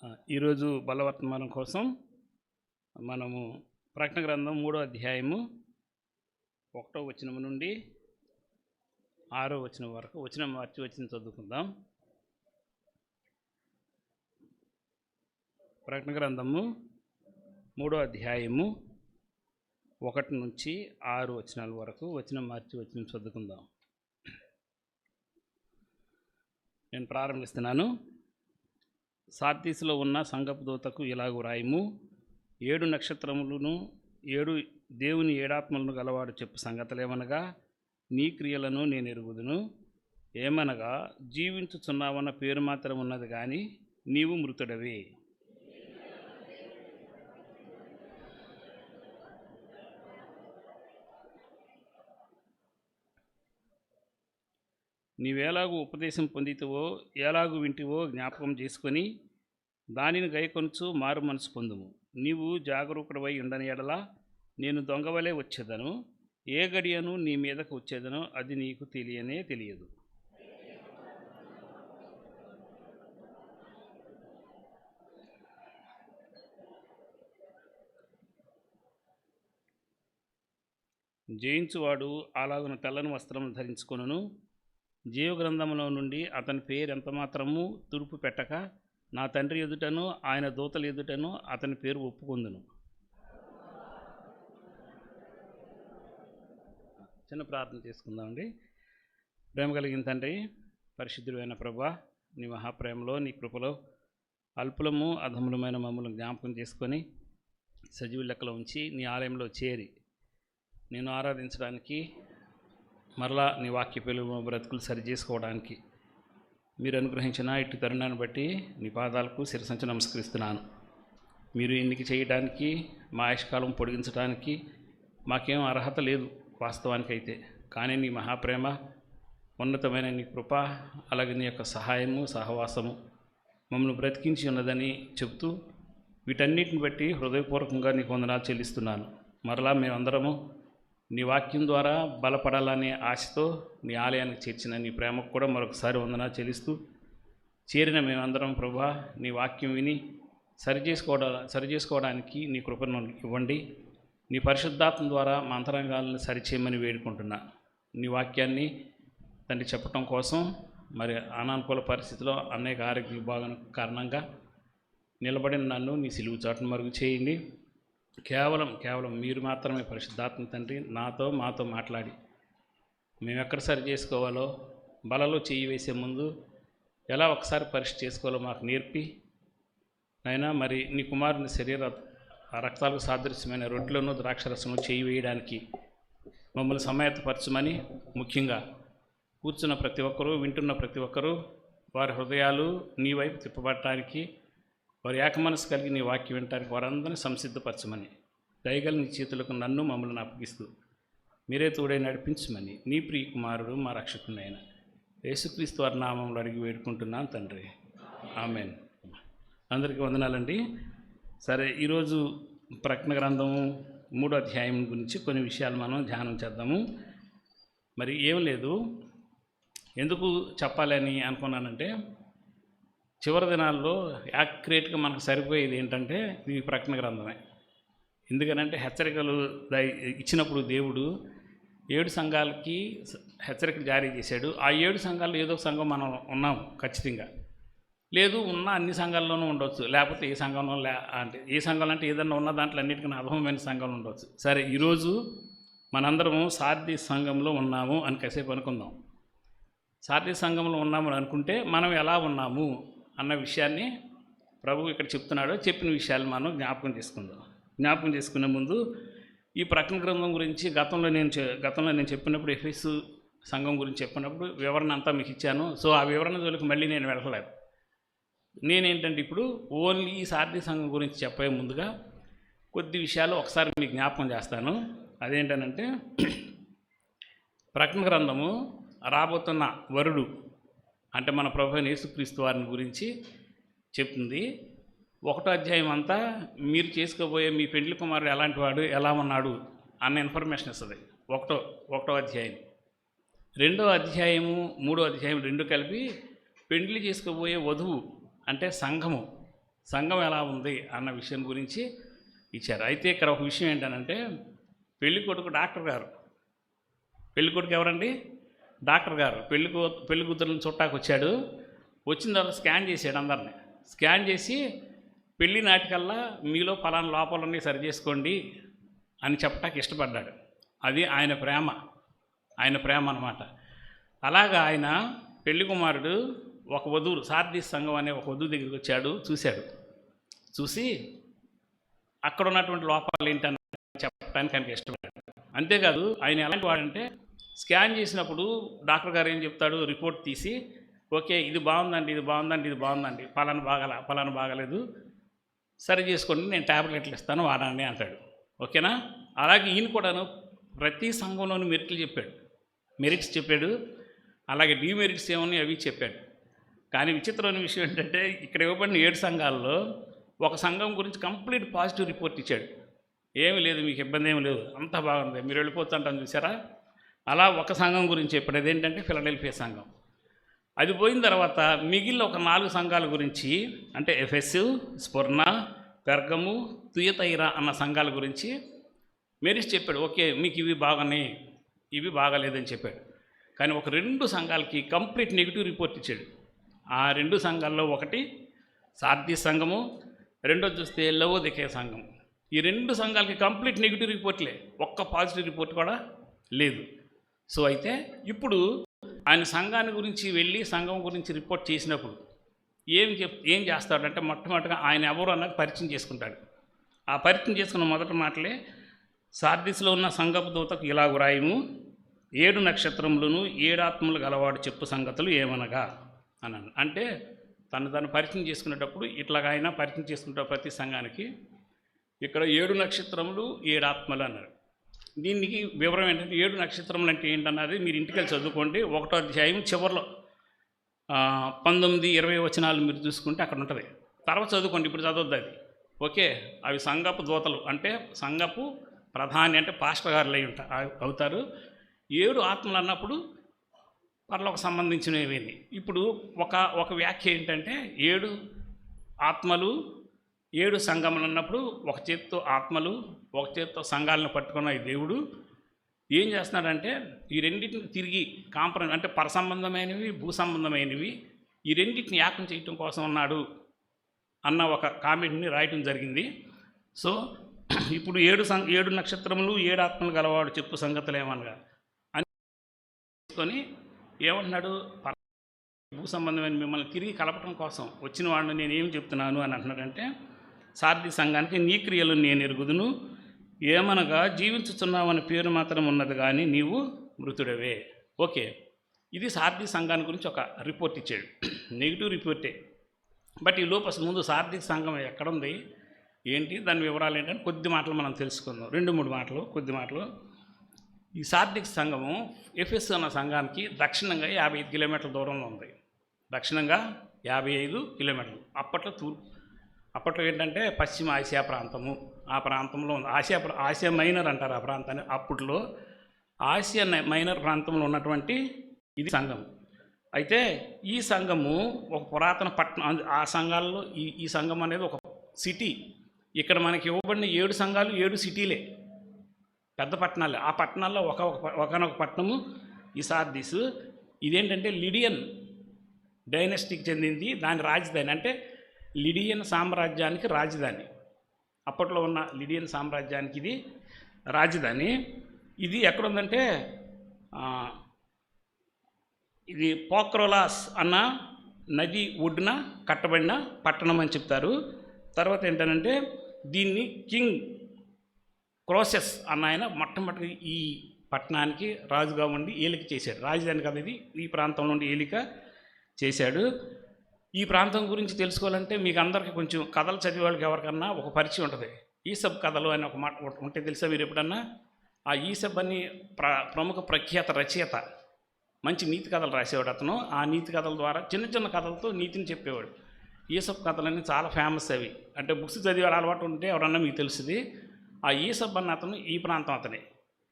ఈరోజు బలవర్తమానం కోసం మనము ప్రకటన గ్రంథం 3వ అధ్యాయము 1వ వచనం నుండి 6వ వచనం వరకు మార్చి చదువుకుందాం. ప్రకటన గ్రంథము 3వ అధ్యాయము 1 నుంచి 6 వచనాల వరకు మార్చి చదువుకుందాం. నేను ప్రారంభిస్తున్నాను. సార్దీసులో ఉన్న సంఘపు దూతకు ఇలాగు రాయము, 7 నక్షత్రములను 7 దేవుని 7 ఆత్మలను గలవాడు చెప్పు సంగతులేమనగా, నీ క్రియలను నేను ఎరుగుదును. ఏమనగా, జీవించుచున్నావన్న పేరు మాత్రం ఉన్నది కానీ నీవు మృతుడవే. నీవేలాగూ ఉపదేశం పొందితివో, ఎలాగూ వింటివో జ్ఞాపకం చేసుకొని దానిని గైకొనుచు మారు మనసు పొందుము. నీవు జాగరూకుడవై ఉండని ఎడల నేను దొంగవలే వచ్చేదను, ఏ గడియను నీ మీదకు వచ్చేదనో అది నీకు తెలియదు. జయించువాడు అలాగున తెల్లని వస్త్రం ధరించుకొనును. జీవగ్రంథంలో నుండి అతని పేరు ఎంత మాత్రము తుడుపు పెట్టక నా తండ్రి ఎదుటను ఆయన దూతల ఎదుటను అతని పేరు ఒప్పుకొందును. చిన్న ప్రార్థన చేసుకుందామండి. ప్రేమ కలిగిన తండ్రి, పరిశుద్ధుడైన ప్రభువా, నీ మహాప్రేమలో నీ కృపలో అల్పులము అధములమైన మమ్మల్ని జ్ఞాపకం చేసుకొని సజీవ లెక్కలో ఉంచి నీ ఆలయంలో చేరి నేను ఆరాధించడానికి, మరలా నీ వాక్య పిలువ బ్రతుకులు సరి చేసుకోవడానికి మీరు అనుగ్రహించిన ఇటు తరుణాన్ని బట్టి నీ పాదాలకు శిరసంచి నమస్కరిస్తున్నాను. మీరు ఇన్నికి చేయడానికి, మా ఆయుష్కాలం పొడిగించడానికి మాకేం అర్హత లేదు వాస్తవానికైతే. కానీ నీ మహాప్రేమ, ఉన్నతమైన నీ కృప, అలాగే నీ యొక్క సహాయము సహవాసము మమ్మల్ని బ్రతికించి ఉన్నదని చెబుతూ వీటన్నిటిని బట్టి హృదయపూర్వకంగా నీకు వందనాలు చెల్లిస్తున్నాను. మరలా మేమందరము నీ వాక్యం ద్వారా బలపడాలనే ఆశతో నీ ఆలయానికి చేర్చిన నీ ప్రేమకు కూడా మరొకసారి వందనాలు చెల్లిస్తూ, చేరిన మేమందరం ప్రభువా నీ వాక్యం విని సరి చేసుకోవడానికి నీ కృపను ఇవ్వండి. నీ పరిశుద్ధాత్మ ద్వారా మా అంతరంగాలను సరిచేయమని వేడుకుంటున్నా. నీ వాక్యాన్ని తండ్రి చెప్పటం కోసం మరి అనానుకూల పరిస్థితిలో అనేక ఆరోగ్య విభాగం కారణంగా నిలబడిన నన్ను నీ సిలువు చాటును మరుగు చేయండి. కేవలం మీరు మాత్రమే పరిశుద్ధాత్మ తండ్రి మాతో మాట్లాడి మేము ఎక్కడ సరి చేసుకోవాలో, బలలో చేయి వేసే ముందు ఎలా ఒకసారి పరీక్ష చేసుకోవాలో మాకు నేర్పి అయినా మరి నీ కుమారుని శరీర రక్తాలకు సాదృశ్యమైన రొట్టెలను ద్రాక్షరసము చేయి వేయడానికి మమ్మల్ని సమాయత్తపరచమని, ముఖ్యంగా కూర్చున్న ప్రతి ఒక్కరూ, వింటున్న ప్రతి ఒక్కరూ వారి హృదయాలు నీ వైపు తిప్పబడటానికి, వారి ఏకమనసు కలిగి నీ వాక్యం వినటానికి వారందరినీ సంసిద్ధపరచమని, దయగల నీ చేతులకు నన్ను మమ్మల్ని అప్పగిస్తూ మీరే తోడై నడిపించమని నీ ప్రియ కుమారుడు మా రక్షకునైన యేసుక్రీస్తు వారి నామంలో అడిగి వేడుకుంటున్నాను తండ్రి, ఆమేన్. అందరికీ వందనాలండి. సరే, ఈరోజు ప్రకటన గ్రంథము 3వ అధ్యాయం గురించి కొన్ని విషయాలు మనం ధ్యానం చేద్దాము. మరి ఏం లేదు, ఎందుకు చెప్పాలని అనుకున్నానంటే, చివరి దినాల్లో యాక్యురేట్గా మనకు సరిపోయేది ఏంటంటే ఈ ప్రకటన గ్రంథమే. ఎందుకనంటే హెచ్చరికలు ఇచ్చినప్పుడు దేవుడు 7 సంఘాలకి హెచ్చరికలు జారీ చేశాడు. ఆ 7 సంఘాల్లో ఏదో ఒక సంఘం మనం ఉన్నాం ఖచ్చితంగా. లేదు, ఉన్న అన్ని సంఘాల్లోనూ ఉండవచ్చు, లేకపోతే ఏ సంఘంలో అంటే ఏ సంఘాలు అంటే ఏదన్నా ఉన్న దాంట్లో అన్నిటికీ అధమమైన సంఘాలు ఉండవచ్చు. సరే, ఈరోజు మనందరము సార్దీస్ సంఘంలో ఉన్నాము అని కాసేపు అనుకుందాం. సార్దీస్ సంఘంలో ఉన్నాము అని అనుకుంటే మనం ఎలా ఉన్నాము అన్న విషయాన్ని ప్రభు ఇక్కడ చెప్తున్నాడు. చెప్పిన విషయాలు మనం జ్ఞాపకం చేసుకుందాం. జ్ఞాపకం చేసుకునే ముందు ఈ ప్రకటన గ్రంథం గురించి గతంలో నేను చెప్పినప్పుడు, ఎఫెసు సంఘం గురించి చెప్పినప్పుడు వివరణ అంతా మీకు ఇచ్చాను. సో ఆ వివరణ జోలికి మళ్ళీ నేను వెళ్ళలేదు. నేనేంటంటే ఇప్పుడు ఓన్లీ ఈ సార్దీస్ సంఘం గురించి చెప్పే ముందుగా కొద్ది విషయాలు ఒకసారి మీకు జ్ఞాపకం చేస్తాను. అదేంటనంటే, ప్రకటన గ్రంథము రాబోతున్న వరుడు అంటే మన ప్రభు యేసుక్రీస్తు వారిని గురించి చెప్తుంది. 1వ అధ్యాయం అంతా మీరు చేసుకోబోయే మీ పెండ్లి కుమారుడు ఎలాంటి వాడు, ఎలా ఉన్నాడు అన్న ఇన్ఫర్మేషన్ ఇస్తుంది. ఒకటో అధ్యాయం. 2వ అధ్యాయము 3వ అధ్యాయం 2 కలిపి పెండ్లి చేసుకోబోయే వధువు అంటే సంఘం ఎలా ఉంది అన్న విషయం గురించి ఇచ్చారు. అయితే ఇక్కడ ఒక విషయం ఏంటంటే పెళ్లి కొడుకు డాక్టర్ గారు, పెళ్లి కొడుకు ఎవరండి? డాక్టర్ గారు పెళ్లి కూతురుని చుట్టాకు వచ్చాడు. వచ్చిన తర్వాత స్కాన్ చేశాడు అందరిని. స్కాన్ చేసి పెళ్లి నాటికల్లా మీలో ఫలానా లోపాలన్నీ సరి చేసుకోండి అని చెప్పటానికి ఇష్టపడ్డాడు. అది ఆయన ప్రేమ అన్నమాట. అలాగా ఆయన పెళ్లి కుమారుడు ఒక వధువు, సార్దీస్ సంఘం అనే ఒక వధువు దగ్గరికి వచ్చాడు, చూసి అక్కడ ఉన్నటువంటి లోపాలు ఏంటని చెప్పడానికి ఆయనకి ఇష్టపడ్డాడు. అంతేకాదు ఆయన ఎలాంటి వాడంటే స్కాన్ చేసినప్పుడు డాక్టర్ గారు ఏం చెప్తాడు, రిపోర్ట్ తీసి ఓకే ఇది బాగుందండి, ఫలానా బాగలేదు, సరి చేసుకోండి, నేను ట్యాబ్లెట్లు ఇస్తాను వాడండి అంటాడు. ఓకేనా? అలాగే ఈయన కూడాను ప్రతి సంఘంలోనూ మెరిట్స్ చెప్పాడు. అలాగే డిమెరిట్స్ ఏమని అవి చెప్పాడు. కానీ విచిత్రమైన విషయం ఏంటంటే ఇక్కడ ఇవ్వబడిన 7 సంఘాల్లో ఒక సంఘం గురించి కంప్లీట్ పాజిటివ్ రిపోర్ట్ ఇచ్చాడు. ఏమీ లేదు, మీకు ఇబ్బంది ఏమి లేదు, అంతా బాగుంది, మీరు వెళ్ళిపోతుంటాను చూసారా. అలా ఒక సంఘం గురించి చెప్పాడు. అదేంటంటే ఫిలడెల్ఫియా సంఘం. అది పోయిన తర్వాత మిగిలిన ఒక 4 సంఘాల గురించి, అంటే ఎఫెసు, స్ఫుర్ణ, పెర్గము, తుయతైరా అన్న సంఘాల గురించి మెరిట్స్ చెప్పాడు. ఓకే మీకు ఇవి బాగున్నాయి, ఇవి బాగాలేదని చెప్పాడు. కానీ ఒక 2 సంఘాలకి కంప్లీట్ నెగిటివ్ రిపోర్ట్ ఇచ్చాడు. ఆ 2 సంఘాల్లో ఒకటి సార్దీస్ సంఘము, రెండోది చూస్తే లవోదికయ సంఘం. ఈ 2 సంఘాలకి కంప్లీట్ నెగిటివ్ రిపోర్ట్లే, ఒక్క పాజిటివ్ రిపోర్ట్ కూడా లేదు. సో అయితే ఇప్పుడు ఆయన సంఘాన్ని గురించి వెళ్ళి సంఘం గురించి రిపోర్ట్ చేసినప్పుడు ఏం చేస్తాడంటే మొట్టమొదటిగా ఆయన ఎవరు అన్నది పరిచయం చేసుకుంటాడు. ఆ పరిచయం చేసుకున్న మొదటి మాటలే సార్దీస్లో ఉన్న సంఘపు దూతకు ఇలా వ్రాయుము, 7 నక్షత్రములను 7 ఆత్మలు గలవాడు చెప్పు సంగతులు ఏమనగా అన్నాను. అంటే తను పరిచయం చేసుకునేటప్పుడు ఇట్లాగా ఆయన పరిచయం చేసుకుంటాడు ప్రతి సంఘానికి. ఇక్కడ 7 నక్షత్రములు 7 ఆత్మలు అన్నారు. దీనికి వివరం ఏంటంటే 7 నక్షత్రములు అంటే ఏంటన్నది మీరు ఇంటికి వెళ్ళి చదువుకోండి. 1వ అధ్యాయం చివరిలో 19-20 వచనాలు మీరు చూసుకుంటే అక్కడ ఉంటుంది. తర్వాత చదువుకోండి, ఇప్పుడు చదవద్దు అది. ఓకే, అవి సంఘపు దూతలు, అంటే సంఘపు ప్రధాని, అంటే పాస్టర్ గారులు అవుతారు. 7 ఆత్మలు అన్నప్పుడు పరలోకి సంబంధించినవి. ఇప్పుడు ఒక వ్యాఖ్య ఏంటంటే 7 ఆత్మలు 7 సంఘములు అన్నప్పుడు ఒక చేతితో ఆత్మలు, ఒక చేతితో సంఘాలను పట్టుకున్న ఈ దేవుడు ఏం చేస్తున్నాడంటే ఈ రెండింటిని తిరిగి అంటే పర సంబంధమైనవి, భూ సంబంధమైనవి, ఈ రెండింటిని ఏకం చేయటం కోసం ఉన్నాడు అన్న ఒక కామెంట్ని రాయటం జరిగింది. సో ఇప్పుడు 7 నక్షత్రములు 7 ఆత్మలు గలవాడు చెప్పు సంగతులు ఏమనగా అని తీసుకొని ఏమంటున్నాడు, భూ సంబంధమైన మిమ్మల్ని తిరిగి కలపటం కోసం వచ్చిన వాడిని నేను ఏం చెప్తున్నాను అని అంటున్నాడంటే, సార్దీ సంఘానికి నీ క్రియలు నేను ఎరుగుదును, ఏమనగా జీవించుతున్నావని పేరు మాత్రం ఉన్నది కానీ నీవు మృతుడవే. ఓకే, ఇది సార్దీ సంఘాన్ని గురించి ఒక రిపోర్ట్ ఇచ్చాడు, నెగిటివ్ రిపోర్టే. బట్ ఈ లోపు అసలు ముందు సార్దీ సంఘం ఎక్కడుంది ఏంటి, దాని వివరాలు ఏంటంటే కొద్ది మాటలు మనం తెలుసుకుందాం. 2-3 మాటలు, కొద్ది మాటలు. ఈ సార్దిక్ సంఘము ఎఫెసు అన్న సంఘానికి దక్షిణంగా 55 కిలోమీటర్ల దూరంలో ఉంది. దక్షిణంగా 55 కిలోమీటర్లు. అప్పట్లో ఏంటంటే పశ్చిమ ఆసియా ప్రాంతము, ఆ ప్రాంతంలో ఉంది. ఆసియా మైనర్ అంటారు ఆ ప్రాంతాన్ని. అప్పట్లో ఆసియా మైనర్ ప్రాంతంలో ఉన్నటువంటి ఇది సంఘం. అయితే ఈ సంఘము ఒక పురాతన పట్టణం. ఆ సంఘాల్లో ఈ సంఘం అనేది ఒక సిటీ. ఇక్కడ మనకి ఇవ్వబడిన 7 సంఘాలు 7 సిటీలే, పెద్ద పట్టణాలే. ఆ పట్టణాల్లో ఒకనొక పట్టణము ఈ సార్దీసు. ఇదేంటంటే లిడియన్ డైనస్టీకి చెందింది. దాని రాజధాని, అంటే లిడియన్ సామ్రాజ్యానికి రాజధాని. అప్పట్లో ఉన్న లిడియన్ సామ్రాజ్యానికి ఇది రాజధాని. ఇది ఎక్కడుందంటే ఇది పోక్రోలాస్ అన్న నది ఒడ్డున కట్టబడిన పట్టణం అని చెప్తారు. తర్వాత ఏంటంటే దీన్ని కింగ్ క్రోసెస్ అన్న ఆయన మొట్టమొదటి ఈ పట్టణానికి రాజుగా ఉండి ఏలిక చేశాడు. రాజధాని కదా ఇది, ఈ ప్రాంతం నుండి ఏలిక చేశాడు. ఈ ప్రాంతం గురించి తెలుసుకోవాలంటే మీకు అందరికీ కొంచెం కథలు చదివే వాళ్ళకి ఎవరికన్నా ఒక పరిచయం ఉంటుంది. ఈసబ్ కథలు అని ఒక మాట ఉంటే తెలుసా మీరు ఎప్పుడన్నా? ఆ ఈసబ్ అని ప్రముఖ ప్రఖ్యాత రచయిత, మంచి నీతి కథలు రాసేవాడు అతను. ఆ నీతి కథల ద్వారా చిన్న చిన్న కథలతో నీతిని చెప్పేవాడు. ఈసబ్ కథలన్నీ చాలా ఫేమస్ అవి. అంటే బుక్స్ చదివే అలవాటు ఉంటే ఎవరన్నా మీకు తెలుస్తుంది. ఆ ఈసబ్ అన్న అతను ఈ ప్రాంతం అతనే,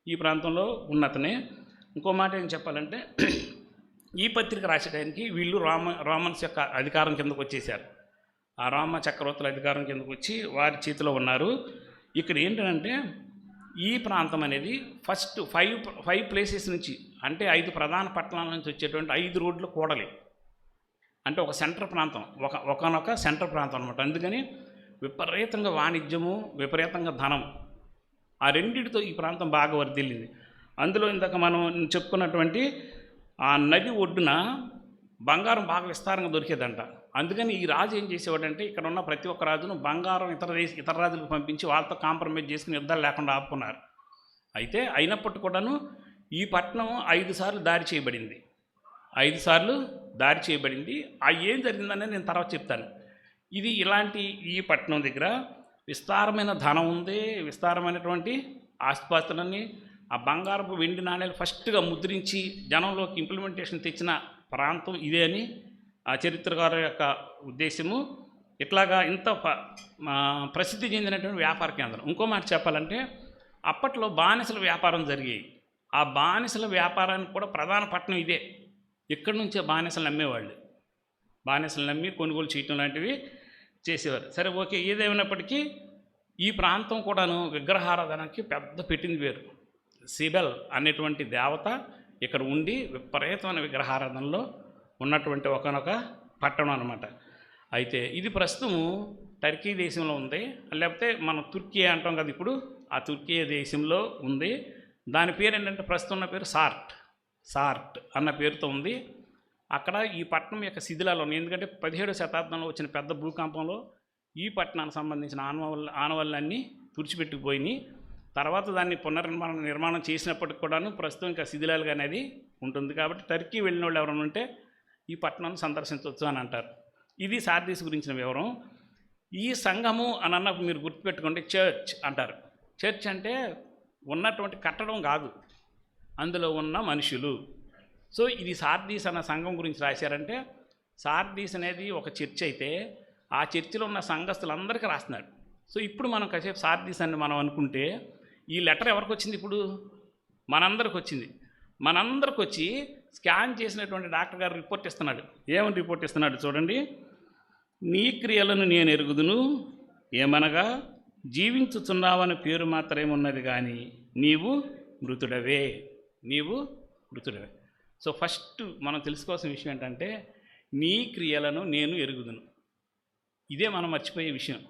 ఈ ప్రాంతంలో ఉన్నతనే. ఇంకో మాట ఏం చెప్పాలంటే ఈ పత్రిక రాసేటానికి వీళ్ళు రోమన్స్ యొక్క అధికారం కిందకు వచ్చేసారు. ఆ రోమ చక్రవర్తుల అధికారం కిందకు వచ్చి వారి చేతిలో ఉన్నారు. ఇక్కడ ఏంటంటే ఈ ప్రాంతం అనేది ఫస్ట్ ఫైవ్ ప్లేసెస్ నుంచి, అంటే 5 ప్రధాన పట్టణాల నుంచి వచ్చేటువంటి 5 రోడ్లు కూడలి, అంటే ఒక సెంటర్ ప్రాంతం, ఒకనొక సెంటర్ ప్రాంతం అనమాట. అందుకని విపరీతంగా వాణిజ్యము, విపరీతంగా ధనం, ఆ రెండింటితో ఈ ప్రాంతం బాగా వర్ధిల్లింది. అందులో ఇందాక మనం చెప్పుకున్నటువంటి ఆ నది ఒడ్డున బంగారం బాగా విస్తారంగా దొరికేదంట. అందుకని ఈ రాజు ఏం చేసేవాడంటే ఇక్కడ ఉన్న ప్రతి ఒక్క రాజును బంగారం ఇతర రాజులకు పంపించి వాళ్ళతో కాంప్రమైజ్ చేసుకుని యుద్ధాలు లేకుండా ఆపుకున్నారు. అయితే అయినప్పటికీ కూడాను ఈ పట్టణం 5 సార్లు దాడి చేయబడింది. 5 సార్లు దాడి చేయబడింది. ఏం జరిగిందనే నేను తర్వాత చెప్తాను. ఇది ఇలాంటి ఈ పట్టణం దగ్గర విస్తారమైన ధనం ఉంది, విస్తారమైనటువంటి ఆస్తిపాస్తులన్నీ, ఆ బంగారపు వెండి నాణ్యాలు ఫస్ట్గా ముద్రించి జనంలోకి ఇంప్లిమెంటేషన్ తెచ్చిన ప్రాంతం ఇదే అని ఆ చరిత్రకారు యొక్క ఉద్దేశము. ఇట్లాగా ఇంత ప్రసిద్ధి చెందినటువంటి వ్యాపార కేంద్రం. ఇంకో మాట చెప్పాలంటే అప్పట్లో బానిసల వ్యాపారం జరిగేవి. ఆ బానిసల వ్యాపారానికి కూడా ప్రధాన పట్టణం ఇదే. ఇక్కడి నుంచే బానిసలు నమ్మేవాళ్ళు, బానిసలు నమ్మి కొనుగోలు చేయటం లాంటివి చేసేవారు. సరే, ఓకే, ఏదేమైనప్పటికీ ఈ ప్రాంతం కూడాను విగ్రహారాధనకి పెద్ద పెట్టింది పేరు. సిబెల్ అనేటువంటి దేవత ఇక్కడ ఉండి విపరీతమైన విగ్రహారాధనలో ఉన్నటువంటి ఒకనొక పట్టణం అనమాట. అయితే ఇది ప్రస్తుతము టర్కీ దేశంలో ఉంది, లేకపోతే మనం తుర్కీ అంటాం కదా ఇప్పుడు, ఆ తుర్కీ దేశంలో ఉంది. దాని పేరు ఏంటంటే ప్రస్తుతం ఉన్న పేరు సార్ట్ అన్న పేరుతో ఉంది. అక్కడ ఈ పట్టణం యొక్క శిథిలాలు ఉన్నాయి. ఎందుకంటే 17వ శతాబ్దంలో వచ్చిన పెద్ద భూకంపంలో ఈ పట్టణానికి సంబంధించిన ఆనవాళ్ళన్నీ తుడిచిపెట్టుకుపోయినాయి. తర్వాత దాన్ని నిర్మాణం చేసినప్పటికి కూడాను ప్రస్తుతం ఇంకా శిథిలాలుగా అనేది ఉంటుంది. కాబట్టి టర్కీ వెళ్ళిన వాళ్ళు ఎవరైనా ఉంటే ఈ పట్టణాన్ని సందర్శించవచ్చు అని అంటారు. ఇది సార్దీస్ గురించిన వివరం. ఈ సంఘము అని అన్నప్పుడు మీరు గుర్తుపెట్టుకోండి, చర్చ్ అంటారు. చర్చ్ అంటే ఉన్నటువంటి కట్టడం కాదు, అందులో ఉన్న మనుషులు. సో ఇది సార్దీస్ అన్న సంఘం గురించి రాశారంటే, సార్దీస్ అనేది ఒక చర్చ్ అయితే ఆ చర్చిలో ఉన్న సంఘస్థులందరికీ రాస్తున్నాడు. సో ఇప్పుడు మనం కాసేపు సార్దీస్ అని మనం అనుకుంటే ఈ లెటర్ ఎవరికి వచ్చింది? ఇప్పుడు మనందరికి వచ్చింది. మనందరికి వచ్చి స్కాన్ చేసినటువంటి డాక్టర్ గారు రిపోర్ట్ ఇస్తున్నాడు. ఏమని రిపోర్ట్ ఇస్తున్నాడు చూడండి. నీ క్రియలను నేను ఎరుగుదును, ఏమనగా జీవించుచున్నావని పేరు మాత్రమే ఉన్నది కానీ నీవు మృతుడవే. సో ఫస్ట్ మనం తెలుసుకోవాల్సిన విషయం ఏంటంటే నీ క్రియలను నేను ఎరుగుదును. ఇదే మనం మర్చిపోయే విషయం.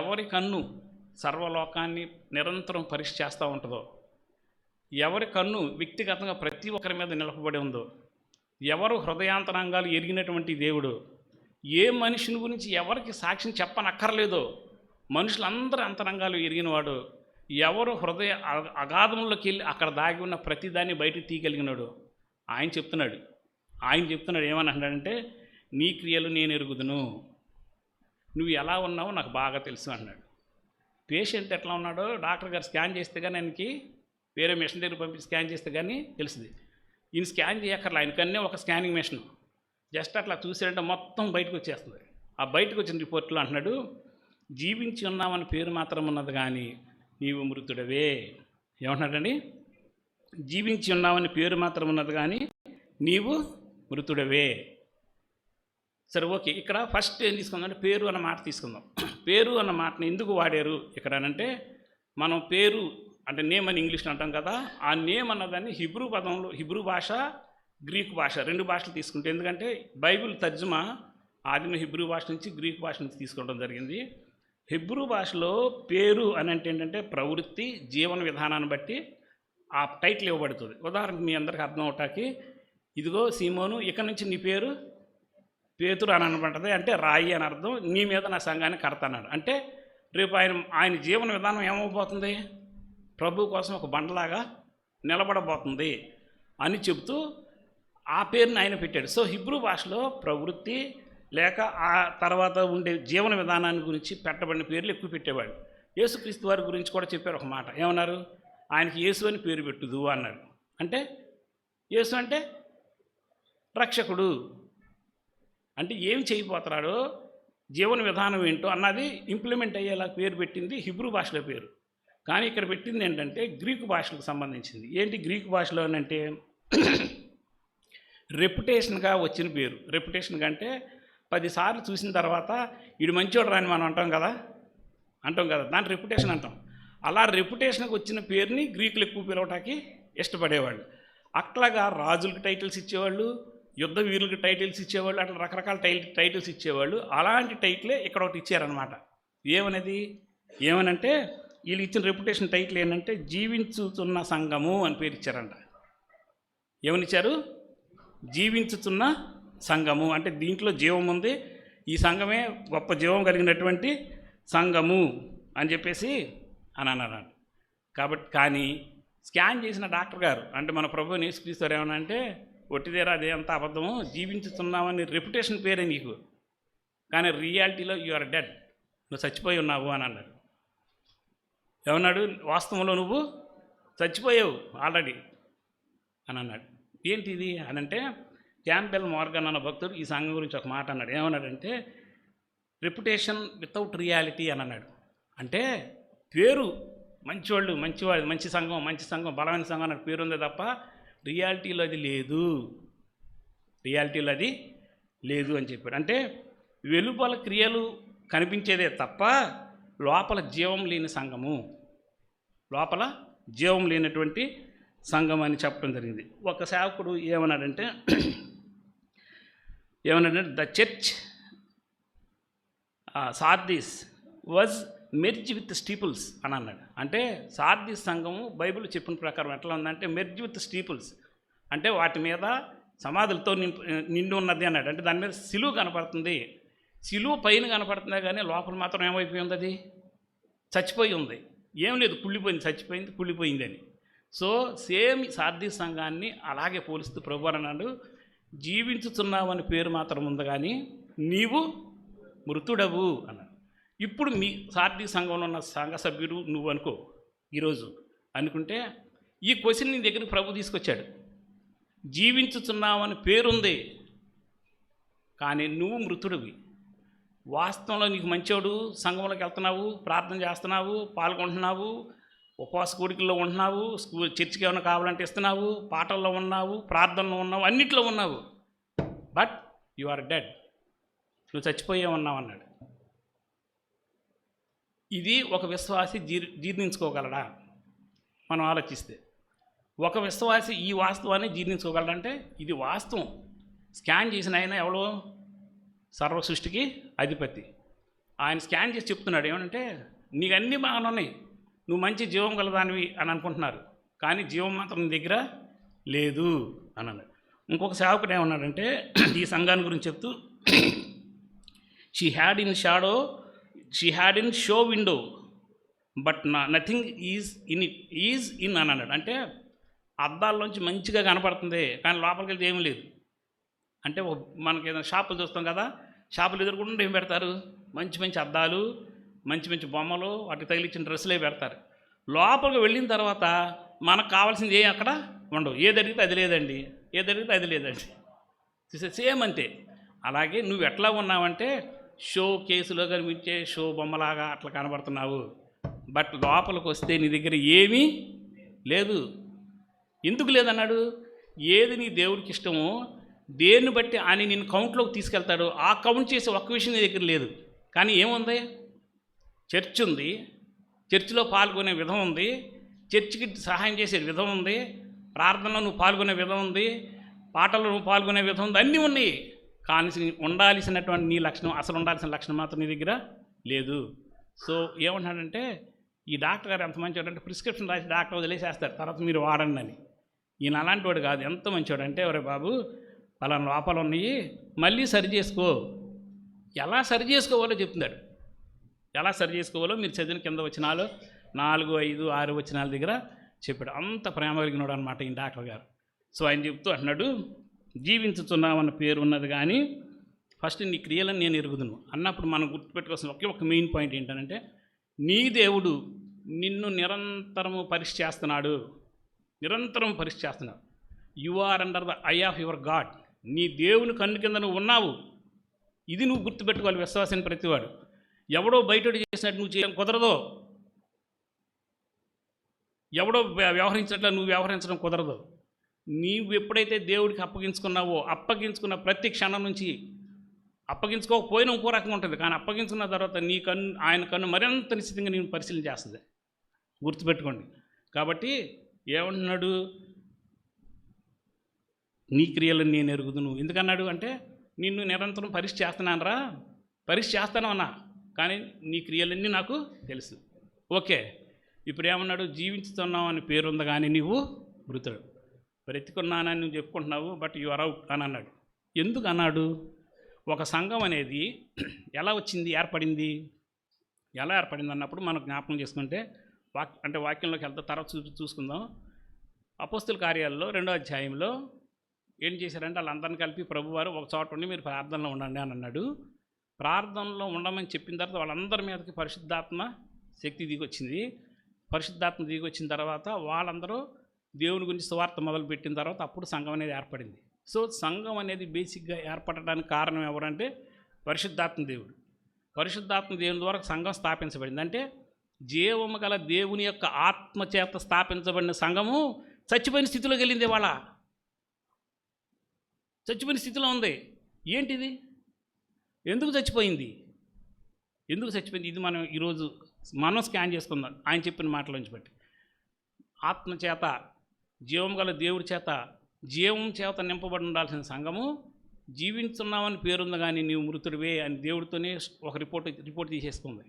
ఎవరి కన్ను సర్వలోకాన్ని నిరంతరం పరీక్ష చేస్తూ ఉంటుందో, ఎవరి కన్ను వ్యక్తిగతంగా ప్రతి ఒక్కరి మీద నిలపబడి ఉందో, ఎవరు హృదయాంతరంగాలు ఎరిగినటువంటి దేవుడు, ఏ మనిషిని గురించి ఎవరికి సాక్ష్యం చెప్పనక్కర్లేదో, మనుషులందరూ అంతరంగాలు ఎరిగినవాడు, ఎవరు హృదయ అగాధంలోకి వెళ్ళి అక్కడ దాగి ఉన్న ప్రతిదాన్ని బయటకు తీయగలిగినాడు, ఆయన చెప్తున్నాడు. ఏమని అంటాడంటే నీ క్రియలు నేను ఎరుగుదును, నువ్వు ఎలా ఉన్నావో నాకు బాగా తెలుసు అన్నాడు. పేషెంట్ ఎట్లా ఉన్నాడో డాక్టర్ గారు స్కాన్ చేస్తే కానీ ఆయనకి వేరే మిషన్ దగ్గర పంపించి స్కాన్ చేస్తే కానీ తెలుస్తుంది. ఈయన స్కాన్ చేయక్కర్లా, ఆయనకన్నీ ఒక స్కానింగ్ మిషన్, జస్ట్ అట్లా చూసాడంటే మొత్తం బయటకు వచ్చేస్తుంది. ఆ బయటకు వచ్చిన రిపోర్ట్లో అంటున్నాడు, జీవించి ఉన్నామని పేరు మాత్రం ఉన్నది కానీ నీవు మృతుడవే. ఏమంటున్నాడండి? జీవించి ఉన్నామని పేరు మాత్రం ఉన్నది కానీ నీవు మృతుడవే. సరే, ఓకే, ఇక్కడ ఫస్ట్ ఏం తీసుకుందామంటే పేరు అన్న మాట తీసుకుందాం. పేరు అన్న మాటని ఎందుకు వాడారు ఇక్కడ అంటే, మనం పేరు అంటే నేమ్ అని ఇంగ్లీష్లో అంటాం కదా, ఆ నేమ్ అన్నదాన్ని హిబ్రూ భాష, గ్రీకు భాష, 2 భాషలు తీసుకుంటే, ఎందుకంటే బైబిల్ తర్జుమా ఆదిమ హిబ్రూ భాష నుంచి గ్రీకు భాష నుంచి తీసుకోవడం జరిగింది. హిబ్రూ భాషలో పేరు అని అంటే ఏంటంటే ప్రవృత్తి, జీవన విధానాన్ని బట్టి ఆ టైటిల్ ఇవ్వబడుతుంది. ఉదాహరణకు మీ అందరికీ అర్థం అవటానికి, ఇదిగో సీమోను, ఇక్కడి నుంచి నీ పేరు పేతురు అని అనబడుతుంది, అంటే రాయి అని అర్థం. నీ మీద నా సంఘాన్ని కడతాన్నాడు అంటే రేపు ఆయన జీవన విధానం ఏమవబోతుంది? ప్రభు కోసం ఒక బండలాగా నిలబడబోతుంది అని చెబుతూ ఆ పేరుని ఆయన పెట్టాడు. సో హిబ్రూ భాషలో ప్రవృత్తి లేక ఆ తర్వాత ఉండే జీవన విధానాన్ని గురించి పెట్టబడిన పేర్లు ఎక్కువ పెట్టేవాడు. యేసుక్రీస్తు వారి గురించి కూడా చెప్పారు ఒక మాట. ఏమన్నారు? ఆయనకి యేసు అని పేరు పెట్టుదు అన్నారు. అంటే యేసు అంటే రక్షకుడు, అంటే ఏం చేయబోతున్నాడో, జీవన విధానం ఏంటో అన్నది ఇంప్లిమెంట్ అయ్యేలా పేరు పెట్టింది హిబ్రూ భాషలో పేరు. కానీ ఇక్కడ పెట్టింది ఏంటంటే గ్రీకు భాషలకు సంబంధించింది. ఏంటి గ్రీకు భాషలో అంటే రెప్యుటేషన్గా వచ్చిన పేరు. రెప్యుటేషన్ అంటే 10 సార్లు చూసిన తర్వాత వీడు మంచివాడు రాని మనం అంటాం కదా దాని రెప్యుటేషన్ అంటాం. అలా రెప్యుటేషన్కి వచ్చిన పేరుని గ్రీకులు ఎక్కువ పిలవటానికి ఇష్టపడేవాళ్ళు. అట్లాగా రాజులకు టైటిల్స్ ఇచ్చేవాళ్ళు, యుద్ధ వీరులకు టైటిల్స్ ఇచ్చేవాళ్ళు, అట్లా రకరకాల టైటిల్స్ ఇచ్చేవాళ్ళు. అలాంటి టైటిలే ఇక్కడ ఒకటి ఇచ్చారనమాట. ఏమనంటే వీళ్ళు ఇచ్చిన రెప్యుటేషన్ టైటిల్ ఏంటంటే జీవించుతున్న సంఘము అని పేరు ఇచ్చారంట. ఏమనిచ్చారు? జీవించుతున్న సంఘము. అంటే దీంట్లో జీవం ఉంది, ఈ సంఘమే గొప్ప జీవం కలిగినటువంటి సంఘము అని చెప్పేసి అని అన్నారు. కాబట్టి కానీ స్కాన్ చేసిన డాక్టర్ గారు అంటే మన ప్రభు యేసుక్రీస్తు ఏమనంటే ఒట్టిదేరా అదే అంత అబద్ధము, జీవించుతున్నామని రెప్యుటేషన్ పేరే నీకు, కానీ రియాలిటీలో యు ఆర్ డెడ్, నువ్వు చచ్చిపోయి ఉన్నావు అని అన్నాడు. ఏమన్నాడు? వాస్తవంలో నువ్వు చచ్చిపోయావు ఆల్రెడీ అని అన్నాడు. ఏంటిది అని అంటే క్యాంపెల్ మార్గన్ అన్న భక్తుడు ఈ సంఘం గురించి ఒక మాట అన్నాడు. ఏమన్నాడంటే రెప్యుటేషన్ వితౌట్ రియాలిటీ అని అన్నాడు. అంటే పేరు మంచివాళ్ళు, మంచి సంఘం బలమైన సంఘం అన్న పేరు ఉందే తప్ప రియాలిటీలో అది లేదు అని చెప్పాడు. అంటే వెలుపల క్రియలు కనిపించేదే తప్ప లోపల జీవం లేని సంఘము, లోపల జీవం లేనటువంటి సంఘం అని చెప్పడం జరిగింది. ఒక సేవకుడు ఏమన్నాడంటే the church Sardis was merge with steeples అని అన్నాడు. అంటే సార్దీస్ సంఘము బైబిల్ చెప్పిన ప్రకారం ఎట్లా ఉందంటే మెర్జ్ విత్ స్టీపుల్స్ అంటే వాటి మీద సమాధులతో నిండి ఉన్నది అన్నాడు. అంటే దాని మీద సిలువ కనపడుతుంది, సిలువ పైన కనపడుతుందా కానీ లోపల మాత్రం ఏమైపోయి ఉంది, అది చచ్చిపోయి ఉంది, ఏం లేదు, కుళ్ళిపోయింది అని. సో సేమ్ సార్దీస్ సంఘాన్ని అలాగే పోలిస్తూ ప్రభు అన్నాడు, జీవించుతున్నావు అని పేరు మాత్రం ఉంది కానీ నీవు మృతుడవు అన్నాడు. ఇప్పుడు మీ సార్దీస్ సంఘంలో ఉన్న సంఘ సభ్యుడు నువ్వు అనుకో, ఈరోజు అనుకుంటే ఈ క్వశ్చన్ నీ దగ్గరికి ప్రభు తీసుకొచ్చాడు. జీవించుతున్నావని పేరుంది కానీ నువ్వు మృతుడివి. వాస్తవంలో నీకు మంచోడు, సంఘంలోకి వెళ్తున్నావు, ప్రార్థన చేస్తున్నావు, పాల్గొంటున్నావు, ఉపవాస కోడికల్లో ఉంటున్నావు, చర్చికి ఏమైనా కావాలంటే ఇస్తున్నావు, పాటల్లో ఉన్నావు, ప్రార్థనలో ఉన్నావు, అన్నిట్లో ఉన్నావు, బట్ యు ఆర్ డెడ్, నువ్వు చచ్చిపోయే ఉన్నావు అన్నాడు. ఇది ఒక విశ్వాసి జీర్ణించుకోగలడా? మనం ఆలోచిస్తే ఒక విశ్వాసి ఈ వాస్తవాన్ని జీర్ణించుకోగలడంటే ఇది వాస్తవం. స్కాన్ చేసిన ఆయన ఎవడో సర్వ సృష్టికి అధిపతి. ఆయన స్కాన్ చేసి చెప్తున్నాడు ఏమంటే నీకు అన్నీ బాగానే ఉన్నాయి, నువ్వు మంచి జీవం గలదానివి అని అనుకుంటున్నారు, కానీ జీవం మాత్రం నీ దగ్గర లేదు అని అన్నాడు. ఇంకొక సేవకుడు ఏమన్నాడంటే ఈ సంఘాన్ని గురించి చెప్తూ she had in show window but nothing is in అని అన్నాడు. అంటే అద్దాల్లోంచి మంచిగా కనపడుతుంది కానీ లోపలికి వెళ్తే ఏమీ లేదు. అంటే మనకి ఏదైనా షాపులు చూస్తాం కదా, షాపులు ఎదురుకుండా ఏం పెడతారు, మంచి అద్దాలు, మంచి బొమ్మలు, వాటికి తగిలిచ్చిన డ్రెస్సులే పెడతారు. లోపలికి వెళ్ళిన తర్వాత మనకు కావాల్సింది ఏం అక్కడ ఉండవు, ఏది అడిగితే అది లేదండి, సేమ్ అంతే. అలాగే నువ్వు ఎట్లా ఉన్నావంటే షో కేసులో కనిపించే షో బొమ్మలాగా అట్లా కనబడుతున్నావు, బట్ లోపలికి వస్తే నీ దగ్గర ఏమీ లేదు. ఎందుకు లేదన్నాడు? ఏది నీ దేవుడికి ఇష్టమో దేన్ని బట్టి ఆయన నిన్ను కౌంట్లోకి తీసుకెళ్తాడు, ఆ కౌంట్ చేసే ఒక్క విషయం నీ దగ్గర లేదు. కానీ ఏముంది? చర్చ్ ఉంది, చర్చిలో పాల్గొనే విధం ఉంది, చర్చికి సహాయం చేసే విధం ఉంది, ప్రార్థనలో నువ్వు పాల్గొనే విధం ఉంది, పాటల్లో నువ్వు పాల్గొనే విధం ఉంది, అన్నీ ఉన్నాయి. కానీ ఉండాల్సినటువంటి నీ లక్షణం, అసలు ఉండాల్సిన లక్షణం మాత్రం నీ దగ్గర లేదు. సో ఏమంటాడంటే ఈ డాక్టర్ గారు ఎంత మంచివాడు అంటే ప్రిస్క్రిప్షన్ రాసి డాక్టర్ వదిలేసేస్తారు, తర్వాత మీరు వాడండి అని. ఈయన అలాంటి వాడు కాదు. ఎంత మంచివాడు అంటే ఒరే బాబు పలానా లోపాలు ఉన్నాయి, మళ్ళీ సరి చేసుకో, ఎలా సరి చేసుకోవాలో చెప్తున్నాడు. ఎలా సరి చేసుకోవాలో మీరు చదివిన కింద వచనాలు 4, 5, 6 వచనాల దగ్గర చెప్పాడు. అంత ప్రేమ కలిగినాడు అనమాట ఈ డాక్టర్ గారు. సో ఆయన చెప్తూ అంటున్నాడు, జీవించుతున్నామన్న పేరు ఉన్నది కానీ ఫస్ట్ నీ క్రియలను నేను ఎరుగుదును అన్నప్పుడు మనం గుర్తుపెట్టుకోవాల్సిన ఒక మెయిన్ పాయింట్ ఏంటంటే నీ దేవుడు నిన్ను నిరంతరము పరీక్ష చేస్తున్నాడు. You are under the eye of your God. నీ దేవుని కన్ను కింద నువ్వు ఉన్నావు. ఇది నువ్వు గుర్తుపెట్టుకోవాలి విశ్వాసాన్ని ప్రతివాడు. ఎవడో బయటోడు చేసినట్టు నువ్వు చేయడం కుదరదు, ఎవడో వ్యవహరించినట్లు నువ్వు వ్యవహరించడం కుదరదు. నీవు ఎప్పుడైతే దేవుడికి అప్పగించుకున్న ప్రతి క్షణం నుంచి అప్పగించుకోకపోయినా ఇంకో రకంగా ఉంటుంది, కానీ అప్పగించుకున్న తర్వాత నీ కన్ను ఆయన కన్ను మరింత నిశ్చితంగా నేను పరిశీలన చేస్తుంది. గుర్తుపెట్టుకోండి. కాబట్టి ఏమంటున్నాడు, నీ క్రియలను నేను ఎరుగుదును. ఎందుకన్నాడు అంటే నిన్ను నిరంతరం పరీక్ష చేస్తున్నానరా, పరీక్ష చేస్తాను అన్నా, కానీ నీ క్రియలన్నీ నాకు తెలుసు. ఓకే, ఇప్పుడు ఏమన్నాడు, జీవించుతున్నావు అని పేరుంది కానీ నీవు మృతుడు, బ్రతికున్నానని నువ్వు చెప్పుకుంటున్నావు, బట్ యు ఆర్ అవుట్ అని అన్నాడు. ఎందుకు అన్నాడు? ఒక సంఘం అనేది ఎలా వచ్చింది, ఏర్పడింది, ఎలా ఏర్పడింది అన్నప్పుడు మనం జ్ఞాపకం చేసుకుంటే వాక్యంలోకి వెళ్తే తర్వాత చూసుకుందాం. అపోస్తుల కార్యాల్లో 2వ అధ్యాయంలో ఏం చేశారంటే వాళ్ళందరినీ కలిపి ప్రభువారు ఒక చోట ఉండి మీరు ప్రార్థనలో ఉండండి అని అన్నాడు. ప్రార్థనలో ఉండమని చెప్పిన తర్వాత వాళ్ళందరి మీదకి పరిశుద్ధాత్మ శక్తి దిగొచ్చింది. పరిశుద్ధాత్మ దిగొచ్చిన తర్వాత వాళ్ళందరూ దేవుని గురించి సువార్త మొదలుపెట్టిన తర్వాత అప్పుడు సంఘం అనేది ఏర్పడింది. సో సంఘం అనేది బేసిక్గా ఏర్పడడానికి కారణం ఎవరంటే పరిశుద్ధాత్మ దేవుడు. పరిశుద్ధాత్మ దేవుని ద్వారా సంఘం స్థాపించబడింది. అంటే జీవము గల దేవుని యొక్క ఆత్మచేత స్థాపించబడిన సంఘము చచ్చిపోయిన స్థితిలోకి వెళ్ళింది. వాళ్ళ చచ్చిపోయిన స్థితిలో ఉంది. ఏంటిది, ఎందుకు చచ్చిపోయింది, ఎందుకు చచ్చిపోయింది? ఇది మనం ఈరోజు మనం స్కాన్ చేసుకుందాం ఆయన చెప్పిన మాటలోంచి బట్టి. ఆత్మచేత జీవం గల దేవుడి చేత జీవం చేత నింపబడి ఉండాల్సిన సంఘము జీవించున్నామని పేరుంది కానీ నీవు మృతుడివే అని దేవుడితోనే ఒక రిపోర్ట్ తీసేసుకుంది.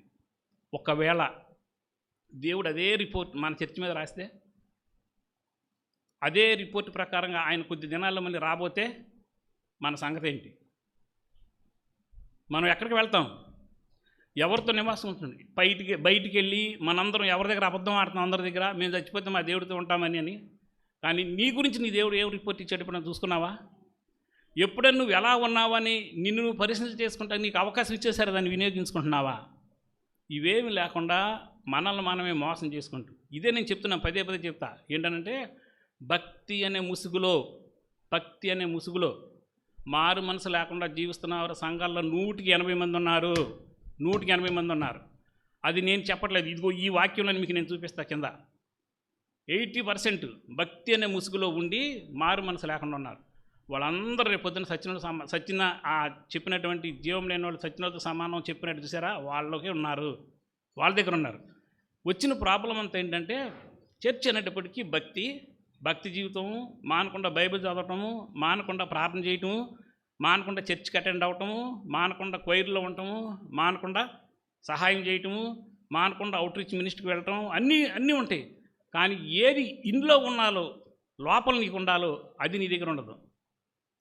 ఒకవేళ దేవుడు అదే రిపోర్ట్ మన చర్చ మీద రాస్తే, అదే రిపోర్ట్ ప్రకారంగా ఆయన కొద్ది దినాల్లో మళ్ళీ రాబోతే మన సంగతి ఏంటి? మనం ఎక్కడికి వెళ్తాం? ఎవరితో నివాసం ఉంటుంది? బయటికి వెళ్ళి మనందరం ఎవరి దగ్గర అబద్ధం ఆడుతున్నాం, అందరి దగ్గర మేము చచ్చిపోతే మా దేవుడితో ఉంటామని అని. కానీ నీ గురించి నీ దేవుడు ఏం రిపోర్ట్ ఇచ్చాడు ఎప్పుడైనా చూసుకున్నావా? ఎప్పుడైనా నువ్వు ఎలా ఉన్నావని నిన్ను నువ్వు పరిశీలన చేసుకుంటా నీకు అవకాశం ఇచ్చేసారు, దాన్ని వినియోగించుకుంటున్నావా? ఇవేమి లేకుండా మనల్ని మనమే మోసం చేసుకుంటూ, ఇదే నేను చెప్తున్నా, పదే చెప్తా. ఏంటంటే భక్తి అనే ముసుగులో మారు మనసు లేకుండా జీవిస్తున్న సంఘాల్లో 180 మంది ఉన్నారు. 180 మంది ఉన్నారు. అది నేను చెప్పట్లేదు, ఇదిగో ఈ వాక్యంలో మీకు నేను చూపిస్తా. కింద 80% భక్తి అనే ముసుగులో ఉండి మారు మనసు లేకుండా ఉన్నారు. వాళ్ళందరూ రేపు పొద్దున్న సచిన చెప్పినటువంటి జీవం లేని వాళ్ళు సచ్చినతో సమానం చెప్పినట్టు చూసారా, వాళ్ళకే ఉన్నారు, వాళ్ళ దగ్గర ఉన్నారు. వచ్చిన ప్రాబ్లం అంతా ఏంటంటే చర్చ్ అనేటప్పటికీ భక్తి జీవితము మానకుండా, బైబిల్ చదవటము మానకుండా, ప్రార్థన చేయటము మానకుండా, చర్చ్కి అటెండ్ అవ్వటము మానకుండా, క్వైర్లో ఉండటము మానకుండా, సహాయం చేయటము మానకుండా, అవుట్ రీచ్ మినిస్ట్రీకి వెళ్ళటం అన్నీ ఉంటాయి. కానీ ఏది ఇంట్లో ఉన్నాలో, లోపల నీకు ఉండాలో అది నీ దగ్గర ఉండదు.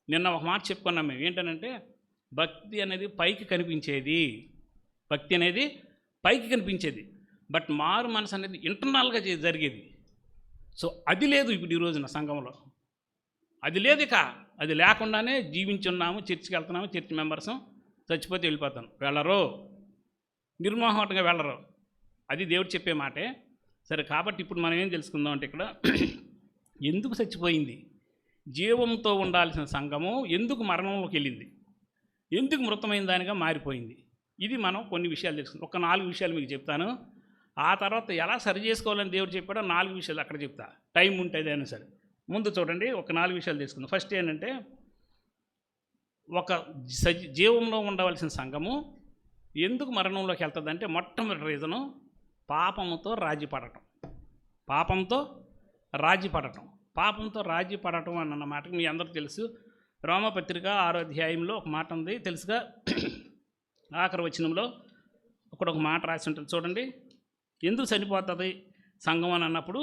నిన్న ఒక మాట చెప్పుకున్నాం మేము, ఏంటనంటే భక్తి అనేది పైకి కనిపించేది, బట్ మారు మనసు అనేది ఇంటర్నల్గా జరిగేది. సో అది లేదు ఇప్పుడు ఈ రోజున సంఘంలో, అది లేదు. ఇక అది లేకుండానే జీవించున్నాము, చర్చికి వెళ్తున్నాము, చర్చ్ మెంబర్స్ చచ్చిపోతే వెళ్ళిపోతాను, వెళ్ళరు, నిర్మోహటంగా వెళ్ళరు. అది దేవుడు చెప్పే మాటే. సరే, కాబట్టి ఇప్పుడు మనం ఏం తెలుసుకుందాం అంటే ఇక్కడ ఎందుకు చచ్చిపోయింది, జీవంతో ఉండాల్సిన సంఘము ఎందుకు మరణంలోకి వెళ్ళింది, ఎందుకు మృతమైన దానిగా మారిపోయింది, ఇది మనం కొన్ని విషయాలు తెలుసుకుందాం. ఒక 4 విషయాలు మీకు చెప్తాను. ఆ తర్వాత ఎలా సరి చేసుకోవాలని దేవుడు చెప్పాడో 4 విషయాలు అక్కడ చెప్తా, టైం ఉంటుంది అయినా సరే. ముందు చూడండి, ఒక 4 విషయాలు తీసుకుందాం. ఫస్ట్ ఏంటంటే ఒక జీవంలో ఉండవలసిన సంఘము ఎందుకు మరణంలోకి వెళ్తుందంటే మొట్టమొదటి రీజను పాపంతో రాజీ పడటం అన్న మాటకు మీ అందరూ తెలుసు. రోమపత్రిక 6వ అధ్యాయంలో ఒక మాట ఉంది తెలుసుగా, ఆఖరి వచనంలో ఒక మాట రాసి ఉంటుంది చూడండి. ఎందుకు చనిపోతుంది సంఘం అని అన్నప్పుడు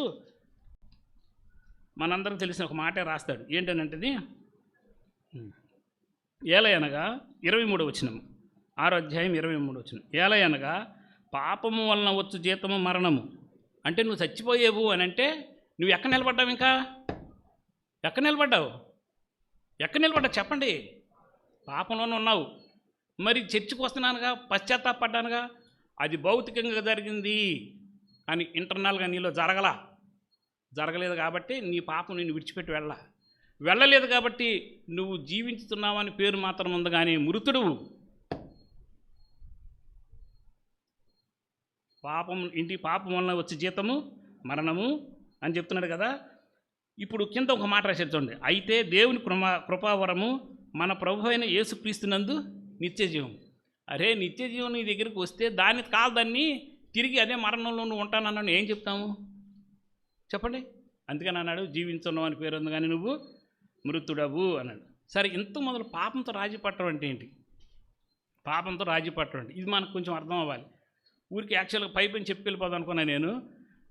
మనందరం తెలిసిన ఒక మాటే రాస్తాడు. ఏంటనంటది, ఏలయనగా 23వ వచనం, 6వ అధ్యాయం 23వ వచనం, ఏలయనగా పాపము వలన వచ్చు జీతము మరణము. అంటే నువ్వు చచ్చిపోయేవు అని అంటే నువ్వు ఎక్కడ నిలబడ్డావు? ఇంకా ఎక్కడ నిలబడ్డావు చెప్పండి. పాపంలోనే ఉన్నావు. మరి చర్చికి వస్తున్నానుగా, పశ్చాత్తాపడ్డానుగా, అది భౌతికంగా జరిగింది అని ఇంటర్నల్గా నీలో జరగలేదు కాబట్టి నీ పాపం నిన్ను విడిచిపెట్టి వెళ్ళలేదు కాబట్టి నువ్వు జీవించుతున్నావని పేరు మాత్రం ఉంది కానీ మృతుడు. పాపం వలన వచ్చే జీతము మరణము అని చెప్తున్నాడు కదా. ఇప్పుడు కింద ఒక మాట రాశాడు చూడండి, అయితే దేవుని కృపావరము మన ప్రభు అయిన యేసుక్రీస్తునందు నిత్య జీవం. అరే నిత్య జీవం నీ దగ్గరికి వస్తే దాన్ని కాదని తిరిగి అదే మరణంలో నువ్వు ఉంటానన్నాను ఏం చెప్తాము చెప్పండి. అందుకని అన్నాడు జీవించున్నావు అని పేరు ఉంది కానీ నువ్వు మృతుడవు అన్నాడు. సరే ఇంత మొదలు పాపంతో రాజీ పట్టడం అంటే ఏంటి? పాపంతో రాజీ పట్టడం అంటే ఇది మనకు కొంచెం అర్థం అవ్వాలి. ఊరికి యాక్చువల్గా పైపైన చెప్పుకెళ్ళిపోదాం అనుకున్నాను నేను.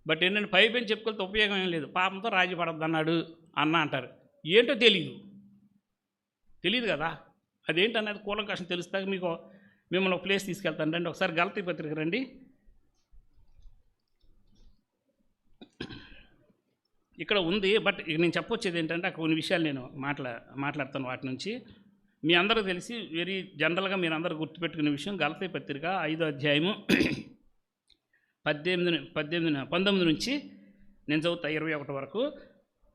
బట్ ఏంటంటే పైపైన చెప్పుకెళ్తే ఉపయోగం ఏం లేదు. పాపంతో రాజీ పడద్దు అన్నాడు అంటారు. ఏంటో తెలియదు కదా. అదేంటన్నది కూలంకషం తెలుస్తాక మిమ్మల్ని ఒక ప్లేస్ తీసుకెళ్తాను రండి. ఒకసారి గలతీ పత్రిక రండి. ఇక్కడ ఉంది, బట్ నేను చెప్పొచ్చేది ఏంటంటే కొన్ని విషయాలు నేను మాట్లాడతాను వాటి నుంచి. మీ అందరూ తెలిసి వెరీ జనరల్గా మీరు అందరూ గుర్తుపెట్టుకునే విషయం గలతీ పత్రిక 5వ అధ్యాయము 19 నుంచి నేను చదువుతా 21 వరకు.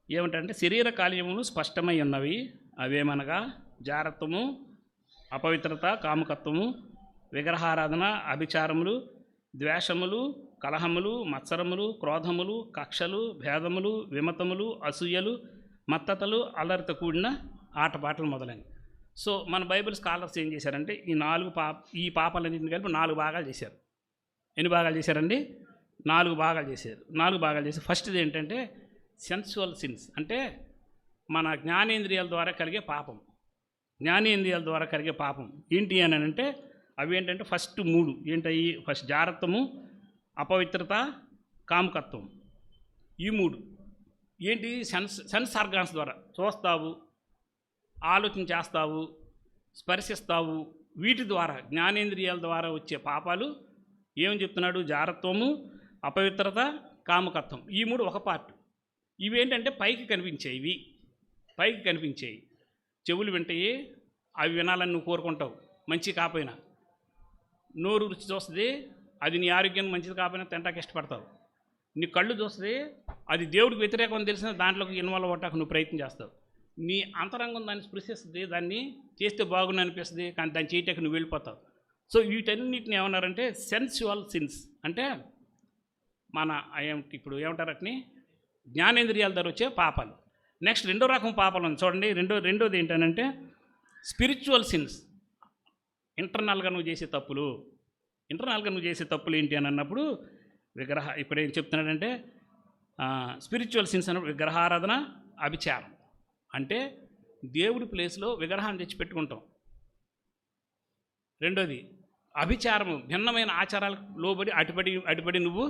ఏమిటంటే శరీర కార్యములు స్పష్టమై ఉన్నవి, అవేమనగా జారత్వము, అపవిత్రత, కాముకత్వము, విగ్రహారాధన, అభిచారములు, ద్వేషములు, కలహములు, మత్సరములు, క్రోధములు, కక్షలు, భేదములు, విమతములు, అసూయలు, మత్తతలు, అల్లరితో కూడిన ఆటపాటలు మొదలైనవి. సో మన బైబిల్ స్కాలర్స్ ఏం చేశారంటే ఈ పాపాలన్నింటిని కలిపి 4 భాగాలు చేశారు. ఎన్ని భాగాలు చేశారండి? 4 భాగాలు చేశారు. 4 భాగాలు చేసి ఫస్ట్ది ఏంటంటే సెన్సువల్ సిన్స్, అంటే మన జ్ఞానేంద్రియాల ద్వారా కలిగే పాపం. జ్ఞానేంద్రియాల ద్వారా కలిగే పాపం ఏంటి అని అంటే అవి ఏంటంటే ఫస్ట్ 3 ఏంటవి? ఫస్ట్ జారత్వము, అపవిత్రత, కాముకత్వం. ఈ 3 ఏంటి? సెన్స్ ఆర్గాన్స్ ద్వారా చూస్తావు, ఆలోచన చేస్తావు, స్పర్శిస్తావు. వీటి ద్వారా జ్ఞానేంద్రియాల ద్వారా వచ్చే పాపాలు ఏమని చెప్తున్నాడు? జారత్వము, అపవిత్రత, కాముకత్వం. ఈ 3 ఒక పార్ట్. ఇవేంటంటే పైకి కనిపించేవి. చెవులు వింటాయి, అవి వినాలని నువ్వు కోరుకుంటావు, మంచి కాకపోయినా. నోరు రుచి చూస్తుంది, అది నీ ఆరోగ్యానికి మంచిది కాకపోయినా తింటానికి ఇష్టపడతావు. నీ కళ్ళు చూస్తుంది, అది దేవుడికి వ్యతిరేకం అని తెలిసిన దాంట్లోకి ఇన్వాల్వ్ అవ్వటానికి నువ్వు ప్రయత్నం చేస్తావు. నీ అంతరంగం దాన్ని స్పృశిస్తుంది, దాన్ని చేస్తే బాగుంది అనిపిస్తుంది, కానీ దాన్ని చేయటానికి నువ్వు వెళ్ళిపోతావు. సో వీటన్నిటిని ఏమన్నారంటే సెన్సువల్ సిన్స్, అంటే మన ఇప్పుడు ఏమంటారు అట్ని జ్ఞానేంద్రియాల ద్వారా వచ్చే పాపాలు. నెక్స్ట్ 2వ రకం పాపాలు ఉంది చూడండి. రెండోది ఏంటంటే స్పిరిచువల్ సిన్స్, ఇంటర్నల్గా నువ్వు చేసే తప్పులు ఏంటి అని అన్నప్పుడు ఇప్పుడు ఏం చెప్తున్నాడంటే స్పిరిచువల్ సిన్స్ అన్నప్పుడు విగ్రహారాధన, అభిచారం. అంటే దేవుడి ప్లేస్లో విగ్రహాన్ని తెచ్చి పెట్టుకుంటాం. రెండోది అభిచారము, భిన్నమైన ఆచారాలకు లోబడి అటుపడి నువ్వు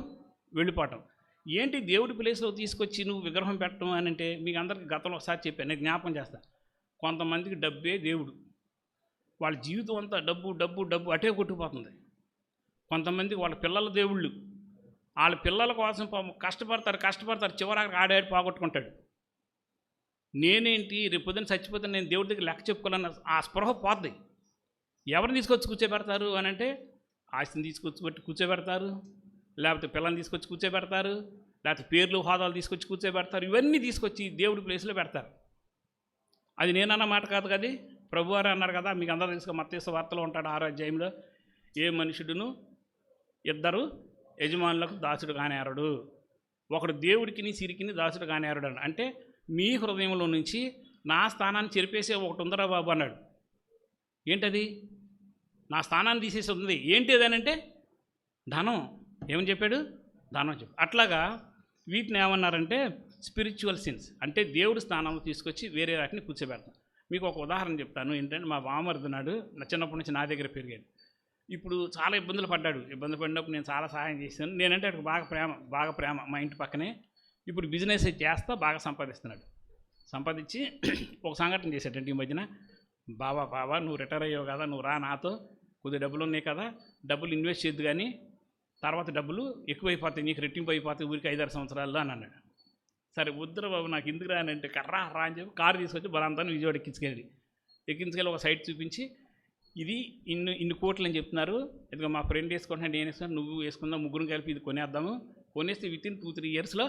వెళ్ళిపోవటం. ఏంటి దేవుడి ప్లేస్లో తీసుకొచ్చి నువ్వు విగ్రహం పెట్టడం అని అంటే మీకు అందరికీ గతంలో ఒకసారి చెప్పాను, నేను జ్ఞాపకం చేస్తాను. కొంతమందికి డబ్బే దేవుడు, వాళ్ళ జీవితం అంతా డబ్బు అటే కొట్టుకుపోతుంది. కొంతమందికి వాళ్ళ పిల్లల దేవుళ్ళు, వాళ్ళ పిల్లల కోసం కష్టపడతారు, చివరికి ఆడాడి పోగొట్టుకుంటాడు. నేనేంటి రేపు పొద్దున్న చచ్చిపోతే నేను దేవుడి దగ్గర లెక్క చెప్పుకోవాలన్న ఆ స్పృహ పోద్ది. ఎవరిని తీసుకొచ్చి కూర్చోబెడతారు అని అంటే ఆస్తిని తీసుకొచ్చి కూర్చోబెడతారు, లేకపోతే పిల్లల్ని తీసుకొచ్చి కూర్చోబెడతారు, లేకపోతే పేర్లు హోదాలు తీసుకొచ్చి కూర్చోబెడతారు. ఇవన్నీ తీసుకొచ్చి దేవుడి ప్లేస్లో పెడతారు. అది నేనన్న మాట కాదు కదా, ప్రభువారు అన్నారు కదా, మీకు అందరూ తెలుసు, మత్తయి వార్తలో ఉంటాడు 6వ అధ్యాయంలో, ఏ మనుషుడును 2 యజమానులకు దాసుడు కానేరడు, ఒకడు దేవుడికి సిరికిని దాసుడు కానేరడు అంటే మీ హృదయంలో నుంచి నా స్థానాన్ని చెరిపేసే ఒకటి ఉందరా బాబు అన్నాడు. ఏంటది? నా స్థానాన్ని తీసేసి ఉంది. ఏంటి అదేనంటే ధనం. ఏమని చెప్పాడు? ధనం చెప్పాడు. అట్లాగా వీటిని ఏమన్నారంటే స్పిరిచువల్ సిన్స్, అంటే దేవుడి స్థానంలో తీసుకొచ్చి వేరే వాటిని కూర్చోబెడతాం. మీకు ఒక ఉదాహరణ చెప్తాను. ఏంటంటే మా బామర్దున్నాడు, చిన్నప్పటి నుంచి నా దగ్గర పెరిగాడు. ఇప్పుడు చాలా ఇబ్బందులు పడినప్పుడు నేను చాలా సహాయం చేశాను. నేనంటే అక్కడ బాగా ప్రేమ మా ఇంటి పక్కనే. ఇప్పుడు బిజినెస్ చేస్తా బాగా సంపాదించి ఒక సంఘటన చేశాడంటే ఈ మధ్యన, బాబా నువ్వు రిటైర్ అయ్యావు కదా, నువ్వు రా నాతో, కొద్ది డబ్బులు ఉన్నాయి కదా, డబ్బులు ఇన్వెస్ట్ చేయొద్దు కానీ తర్వాత డబ్బులు ఎక్కువైపోతాయి, నీకు రెట్టింపు అయిపోతాయి ఊరికి 5-6 సంవత్సరాల్లో అని అన్నాడు. సరే వద్దురా బాబు నాకు ఎందుకు రా అంటే రా అని చెప్పి కారు తీసుకొచ్చి బలంతాన్ని విజయవాడ ఎక్కించుకెళ్ళి ఒక సైట్ చూపించి, ఇది ఇన్ని కోట్లు అని చెప్తున్నారు, ఇదిగో మా ఫ్రెండ్ వేసుకుంటున్నా, నేను వేసుకున్నాను, నువ్వు వేసుకుందాం, ముగ్గురు కలిపి ఇది కొనేస్తే వితిన్ 2-3 ఇయర్స్లో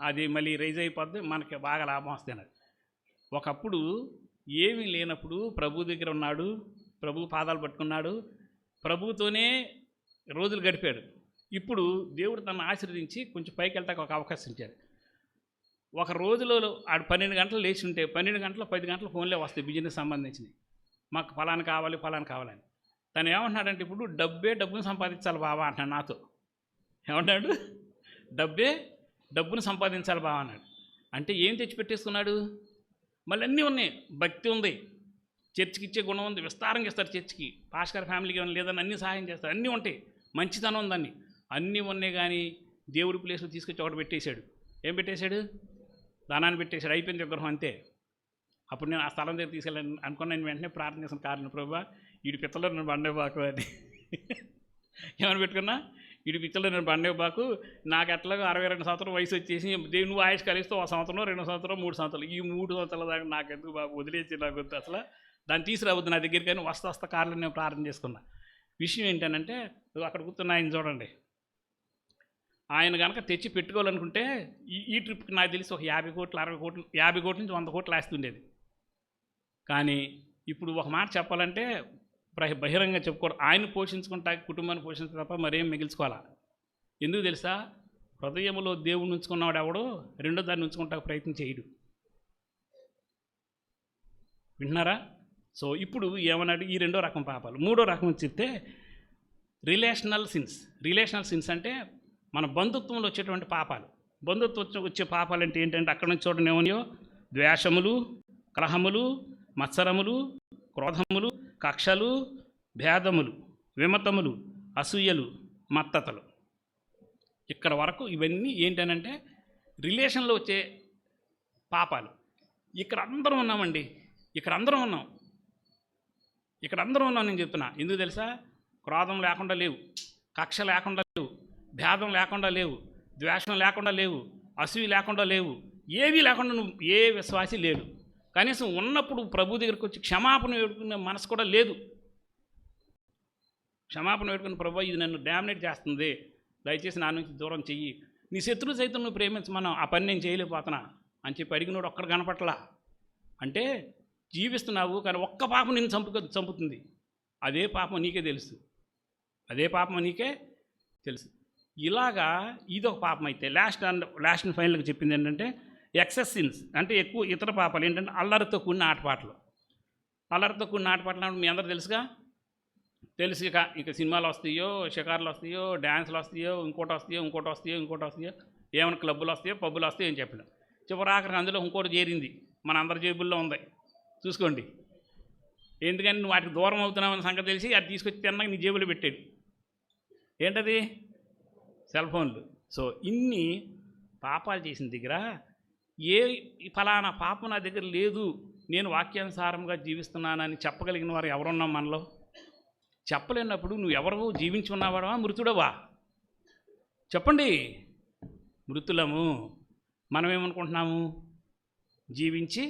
అది మళ్ళీ రైజ్ అయిపోద్ది, మనకి బాగా లాభం వస్తుంది. ఒకప్పుడు ఏమీ లేనప్పుడు ప్రభు దగ్గర ఉన్నాడు, ప్రభు పాదాలు పట్టుకున్నాడు, ప్రభుతోనే రోజులు గడిపాడు. ఇప్పుడు దేవుడు తనను ఆశీర్వదించి కొంచెం పైకి వెళ్తాక ఒక అవకాశం ఇచ్చాడు. ఒక రోజులో ఆడు 12 గంటలు లేచి ఉంటే 12 గంటలు 10 గంటలు ఫోన్లే వస్తాయి బిజినెస్ సంబంధించినవి. మాకు ఫలానా కావాలని. తను ఏమంటున్నాడంటే ఇప్పుడు డబ్బును సంపాదించాలి బావా అంటున్నాడు నాతో. ఏమంటాడు? డబ్బును సంపాదించాలి బావా అన్నాడు. అంటే ఏం తెచ్చిపెట్టేసుకున్నాడు? మళ్ళీ అన్నీ ఉన్నాయి, భక్తి ఉంది, చర్చికి ఇచ్చే గుణం ఉంది, విస్తారంగా ఇస్తారు చర్చికి, పాస్టర్ ఫ్యామిలీకి ఏమైనా లేదని అన్నీ సహాయం చేస్తారు, అన్నీ ఉంటాయి, మంచితనం ఉందని అన్నీ ఉన్నాయి. కానీ దేవుడి ప్లేస్లో తీసుకొచ్చి ఒకటి పెట్టేశాడు. ఏం పెట్టేశాడు? దానాన్ని పెట్టేశాడు. అయిపోయింది విగ్రహం అంతే. అప్పుడు నేను ఆ స్థలం దగ్గర తీసుకెళ్ళాను అనుకున్నాను. నేను వెంటనే ప్రార్థన చేసిన కారణం, ప్రభువా వీడి పిత్తలో నేను బండేబాకు అని ఏమని పెట్టుకున్నా, వీడి పిత్తలో నేను బండేబాకు, నాకు ఎట్లాగో 62 సంవత్సరం వయసు వచ్చేసి నువ్వు ఆయుష్ కలిస్తే 1 సంవత్సరం 2 సంవత్సరం 3 సంవత్సరాలు, ఈ 3 సంవత్సరాల దాకా నాకు ఎందుకు బాబు వదిలేసి నాకు వద్దు, అసలు దాన్ని తీసుకురావద్దు నా దగ్గరికి. కానీ వస్తా కార్లో నేను ప్రార్థన చేసుకున్నా. విషయం ఏంటనంటే అక్కడ కూర్చున్న ఆయన చూడండి, ఆయన కనుక తెచ్చి పెట్టుకోవాలనుకుంటే ఈ ట్రిప్కి నాకు తెలిసి ఒక 50 కోట్లు 60 కోట్లు 50 కోట్ల నుంచి 100 కోట్లు ఆస్తుండేది. కానీ ఇప్పుడు ఒక మాట చెప్పాలంటే బహిరంగ చెప్పుకోవడం, ఆయన పోషించుకుంటా కుటుంబాన్ని పోషించడం తప్ప మరేం మిగిల్చుకోవాలా. ఎందుకు తెలుసా? హృదయంలో దేవుడిని ఉంచుకున్నవాడు ఎవడో రెండో దాన్ని ఉంచుకుంటా ప్రయత్నం చేయడు. వింటున్నారా? సో ఇప్పుడు ఏమన్నాడు? ఈ రెండో రకం పాపాలు. మూడో రకం చెప్తే రిలేషనల్ సిన్స్ అంటే మన బంధుత్వంలో వచ్చేటువంటి పాపాలు. బంధుత్వం వచ్చే పాపాలు అంటే ఏంటంటే అక్కడ నుంచి చూడండి ఏమన్నాయో, ద్వేషములు, కలహములు, మత్సరములు, క్రోధములు, కక్షలు, భేదములు, విమతములు, అసూయలు, మత్తతలు. ఇక్కడ వరకు ఇవన్నీ ఏంటనంటే రిలేషన్లో వచ్చే పాపాలు. ఇక్కడ అందరం ఉన్నామండి, ఇక్కడ అందరం ఉన్నాం నేను చెప్తున్నా. ఎందుకు తెలుసా? క్రోధం లేకుండా లేవు, కక్ష లేకుండా లేవు, భేదం లేకుండా లేవు, ద్వేషం లేకుండా లేవు, అసూయ లేకుండా లేవు, ఏవి లేకుండా నువ్వు ఏ విశ్వాసి లేడు. కనీసం ఉన్నప్పుడు ప్రభు దగ్గరికి వచ్చి క్షమాపణ వేడుకునే మనసు కూడా లేదు. క్షమాపణ వేడుకుని, ప్రభు ఇది నన్ను డామినేట్ చేస్తుంది, దయచేసి నా నుంచి దూరం చెయ్యి, నీ శత్రువు సైతం నువ్వు ప్రేమించమను, ఆ పని నేను చేయలేకపోతున్నా అని చెప్పి అడిగినోడు ఒక్కడు కనపట్లా. అంటే జీవిస్తున్నావు కానీ ఒక్క పాపం నిన్ను చంపుతుంది. అదే పాపం నీకే తెలుసు, ఇలాగా ఇదొక పాపం. అయితే లాస్ట్ అండ్ ఫైనల్గా చెప్పింది ఏంటంటే ఎక్సెస్ సిన్స్, అంటే ఎక్కువ ఇతర పాపాలు ఏంటంటే అల్లరితో కూడిన ఆటపాటలు. మీ అందరూ తెలుసు. ఇక సినిమాలు వస్తాయో, షికార్లు వస్తాయో, డ్యాన్సులు వస్తాయో, ఇంకోటి వస్తాయో, ఏమైనా క్లబ్బులు వస్తాయో, పబ్బులు వస్తాయో అని చెప్పిన చివరాఖరికి అందులో ఇంకోటి చేరింది, మన అందరి జేబుల్లో ఉంది, చూసుకోండి. ఎందుకని నువ్వు వాటికి దూరం అవుతున్నావన్న సంగతి తెలిసి అది తీసుకొచ్చి తిన్నాక నీ జేబులో పెట్టాడు. ఏంటది? సెల్ ఫోన్లు. సో ఇన్ని పాపాలు చేసిన దగ్గర ఫలానా పాపం నా దగ్గర లేదు, నేను వాక్యానుసారంగా జీవిస్తున్నానని చెప్పగలిగిన వారు ఎవరున్నాం మనలో? చెప్పలేనప్పుడు నువ్వు ఎవరో జీవించి ఉన్నవాడవా, మృతుడవా? చెప్పండి. మృతులము. మనం ఏమనుకుంటున్నాము? జీవించి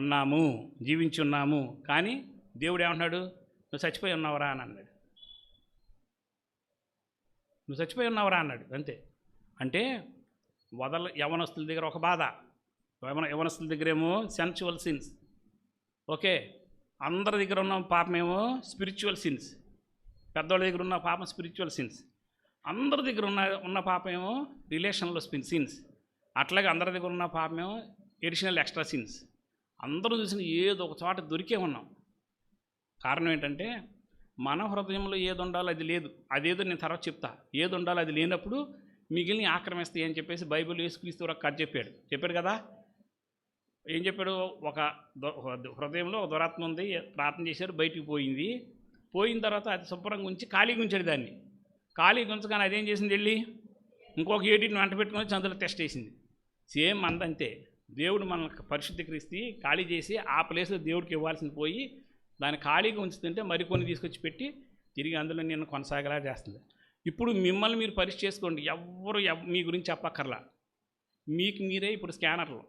ఉన్నాము. కానీ దేవుడు ఏమంటున్నాడు? నువ్వు చచ్చిపోయి ఉన్నావరా అని అన్నాడు. అంతే. అంటే యవనస్తుల దగ్గర ఒక బాధ, యవనస్తుల దగ్గరేమో సెన్చువల్ సిన్స్. ఓకే, అందరి దగ్గర ఉన్న పాపమేమో స్పిరిచువల్ సిన్స్. పెద్దవాళ్ళ దగ్గర ఉన్న పాపం స్పిరిచువల్ సిన్స్. అందరి దగ్గర ఉన్న పాపమేమో రిలేషన్లో సిన్స్. అట్లాగే అందరి దగ్గర ఉన్న పాపమేమో ఎడిషనల్ ఎక్స్ట్రా సిన్స్. అందరూ చూసిన ఏదో ఒక చోట దొరికే ఉన్నాం. కారణం ఏంటంటే మన హృదయంలో ఏది ఉండాలో అది లేదు. అదేదో నేను తర్వాత చెప్తా. ఏది ఉండాలో అది లేనప్పుడు మిగిలిన ఆక్రమిస్తాయి అని చెప్పేసి బైబిల్ యేసుక్రీస్తు ఒక కథ చెప్పాడు కదా. ఏం చెప్పాడు? ఒక హృదయంలో ఒక దురాత్మ ఉంది, ప్రార్థన చేశారు, బయటికి పోయిన తర్వాత అది శుభ్రంగా ఉంచి ఖాళీగా ఉంచాడు. దాన్ని ఖాళీగా ఉంచగానే అదేం చేసింది? వెళ్ళి ఇంకొక 8 వెంట పెట్టుకొని చందులో టెస్ట్ వేసింది. సేమ్ అంతే. దేవుడు మనకు పరిశుద్ధీకరిస్తే ఖాళీ చేసి ఆ ప్లేస్లో దేవుడికి ఇవ్వాల్సింది పోయి దాన్ని ఖాళీగా ఉంచుతుంటే మరికొన్ని తీసుకొచ్చి పెట్టి తిరిగి అందులో నేను కొనసాగేలా చేస్తుంది. ఇప్పుడు మిమ్మల్ని మీరు పరీక్ష చేసుకోండి. ఎవరు మీ గురించి చెప్పక్కర్లా. మీకు మీరే ఇప్పుడు స్కానర్లు.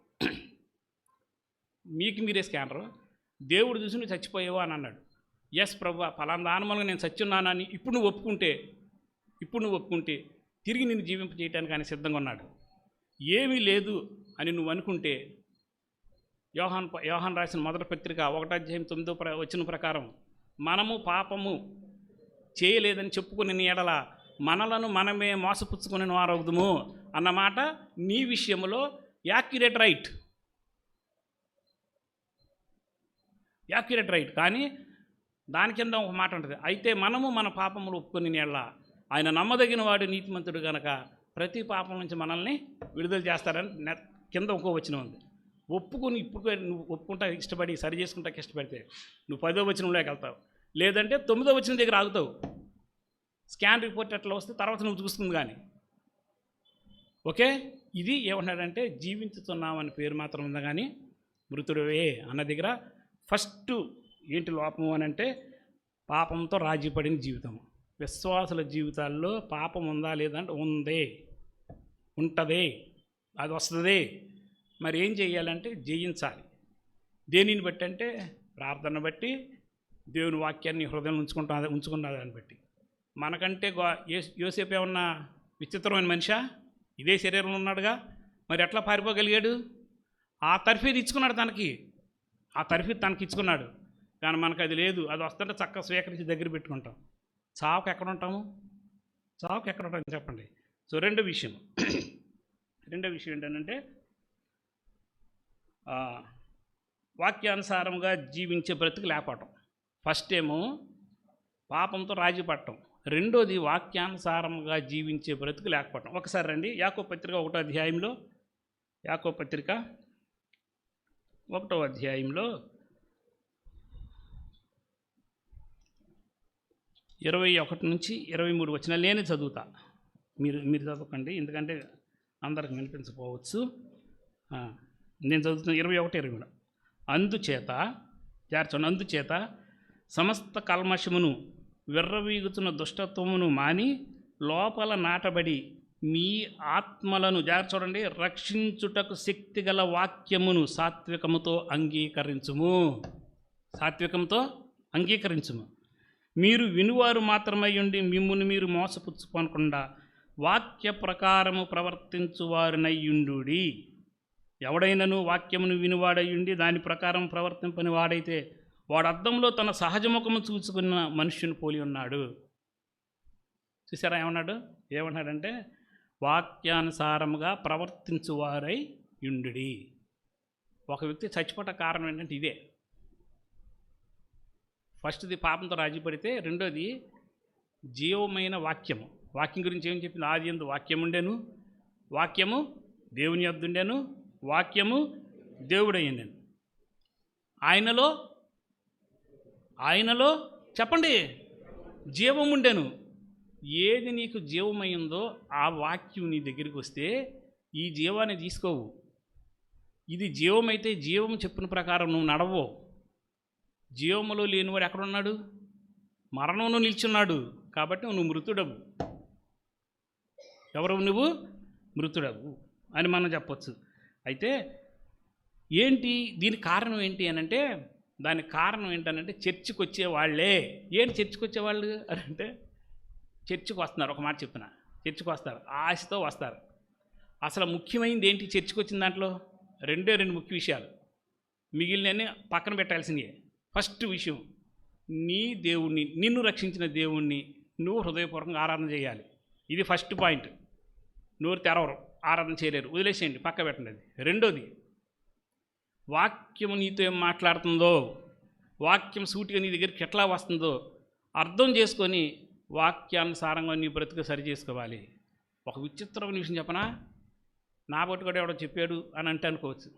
దేవుడు చూసి నువ్వు చచ్చిపోయావా అని అన్నాడు. ఎస్ ప్రభు, ఫలానా దానములుగా నేను చచ్చున్నానని ఇప్పుడు నువ్వు ఒప్పుకుంటే తిరిగి నిన్ను జీవింప చేయడానికి ఆయన సిద్ధంగా ఉన్నాడు. ఏమీ లేదు అని నువ్వు అనుకుంటే యోహాన్ రాసిన మొదటి పత్రిక 1:9 వచనం ప్రకారం మనము పాపము చేయలేదని చెప్పుకుని ఎడల మనలను మనమే మోసపుచ్చుకుని వారవుదుము అన్నమాట నీ విషయంలో యాక్యురేట్ రైట్. Accurate right. కానీ దాని కింద ఒక మాట ఉంటుంది, అయితే మనము మన పాపములు ఒప్పుకొని నీళ్ళ ఆయన నమ్మదగిన వాడు నీతిమంతుడు కనుక ప్రతి పాపం నుంచి మనల్ని విడుదల చేస్తారని కింద ఇంకో వచనం ఉంది. ఒప్పుకొని ఇప్పుడు నువ్వు ఒప్పుకుంటా ఇష్టపడి సరి చేసుకుంటా ఇష్టపడితే నువ్వు 10వ వచనంలోకి వెళ్తావు, లేదంటే 9వ వచనం దగ్గర ఆగుతావు. స్కాన్ రిపోర్ట్ ఎట్లా వస్తే తర్వాత నువ్వు చూస్తుంది కానీ. ఓకే, ఇది ఏమంటాడంటే జీవించుతున్నామని పేరు మాత్రం ఉందా కానీ మృతుడవే అన్న దగ్గర ఫస్ట్ ఏంటి లోపము అని అంటే పాపంతో రాజీ పడిన జీవితం. విశ్వాసుల జీవితాల్లో పాపం ఉందా లేదంటే ఉందే, ఉంటుంది, అది వస్తుంది. మరి ఏం చేయాలంటే జయించాలి. దేనిని బట్టి అంటే ప్రార్థన బట్టి, దేవుని వాక్యాన్ని హృదయం ఉంచుకున్న దాన్ని బట్టి. మనకంటే యోసేపు ఏమన్నా విచిత్రమైన మనిషా? ఇదే శరీరంలో ఉన్నాడుగా, మరి ఎట్లా పారిపోగలిగాడు? ఆ తర్ఫీదు ఇచ్చుకున్నాడు తనకి, ఆ తర్ఫీదు తనకి ఇచ్చుకున్నాడు. కానీ మనకు అది లేదు. అది వస్తుంటే చక్కగా స్వీకరించి దగ్గర పెట్టుకుంటాం. చావుకు ఎక్కడ ఉంటాము? చావుకు ఎక్కడ ఉంటాం చెప్పండి. సో రెండో విషయం ఏంటంటే వాక్యానుసారంగా జీవించే బ్రతుకు లేకపోవటం. ఫస్ట్ ఏమో పాపంతో రాజీ పడటం, రెండోది వాక్యానుసారంగా జీవించే బ్రతుకు లేకపోవటం. ఒకసారి రండి యాకోబు పత్రిక 1వ అధ్యాయంలో, యాకోబు పత్రిక 1వ అధ్యాయంలో 21 నుంచి 23 వచనాలు నేనే చదువుతా, మీరు చదవకండి ఎందుకంటే అందరికి వినిపించకపోవచ్చు. నేను చదువుతున్న 21-23. అందుచేత సమస్త కల్మషమును విర్రవీగుతున్న దుష్టత్వమును మాని లోపల నాటబడి మీ ఆత్మలను చూడండి రక్షించుటకు శక్తిగల వాక్యమును సాత్వికముతో అంగీకరించుము. మీరు వినువారు మాత్రమై ఉండి మిమ్మును మీరు మోసపుచ్చుకోనకుండా వాక్య ప్రకారము ప్రవర్తించువారినయ్యుండుడి. ఎవడైనను వాక్యమును వినువాడయ్యుండి దాని ప్రకారం ప్రవర్తింపని వాడైతే వాడు అద్దంలో తన సహజముఖము చూసుకున్న మనుష్యుని పోలి ఉన్నాడు. చూసారా ఏమన్నాడంటే వాక్యానుసారముగా ప్రవర్తించువారై యుండుడి. ఒక వ్యక్తి చచ్చిపోట కారణం ఏంటంటే ఇదే. ఫస్ట్ది పాపంతో రాజీ పడితే, రెండోది జీవమైన వాక్యం గురించి ఏం చెప్పింది? ఆదియందు వాక్యం ఉండెను, వాక్యము దేవుని యొద్ద ఉండెను, వాక్యము దేవుడయ్యుండెను, ఆయనలో చెప్పండి జీవం ఉండెను. ఏది నీకు జీవమైందో ఆ వాక్యం నీ దగ్గరికి వస్తే ఈ జీవాన్ని తీసుకోవు. ఇది జీవమైతే జీవం చెప్పిన ప్రకారం నువ్వు నడవో. జీవములో లేనివాడు ఎక్కడున్నాడు? మరణంలో నిల్చున్నాడు. కాబట్టి నువ్వు మృతుడవు. ఎవరు నువ్వు? మృతుడవు అని మనం చెప్పచ్చు. అయితే ఏంటి దీనికి కారణం ఏంటి అని అంటే, దానికి కారణం ఏంటనంటే చర్చికి వచ్చేవాళ్లే. ఏంటి చర్చికి వచ్చేవాళ్ళు అని అంటే, చర్చికి వస్తున్నారు. ఒక మాట చెప్పిన, చర్చికి వస్తారు, ఆశతో వస్తారు. అసలు ముఖ్యమైనది ఏంటి చర్చికి వచ్చిన దాంట్లో? రెండు ముఖ్య విషయాలు, మిగిలినన్ని పక్కన పెట్టాల్సినవి. ఫస్ట్ విషయం, నీ దేవుణ్ణి, నిన్ను రక్షించిన దేవుణ్ణి నువ్వు హృదయపూర్వకంగా ఆరాధన చేయాలి. ఇది ఫస్ట్ పాయింట్. నోరు తెరవరు, ఆరాధన చేయలేరు, వదిలేసేయండి, పక్క పెట్టండి. అది రెండోది, వాక్యం నీతో ఏం మాట్లాడుతుందో, వాక్యం సూటిగా నీ దగ్గరికి ఎట్లా వస్తుందో అర్థం చేసుకొని వాక్యానుసారంగా నీ బ్రతుకు సరి చేసుకోవాలి. ఒక విచిత్రమైన విషయం చెప్పనా? నా బట్టి కూడా ఎవడో చెప్పాడు అని అంటే అనుకోవచ్చు.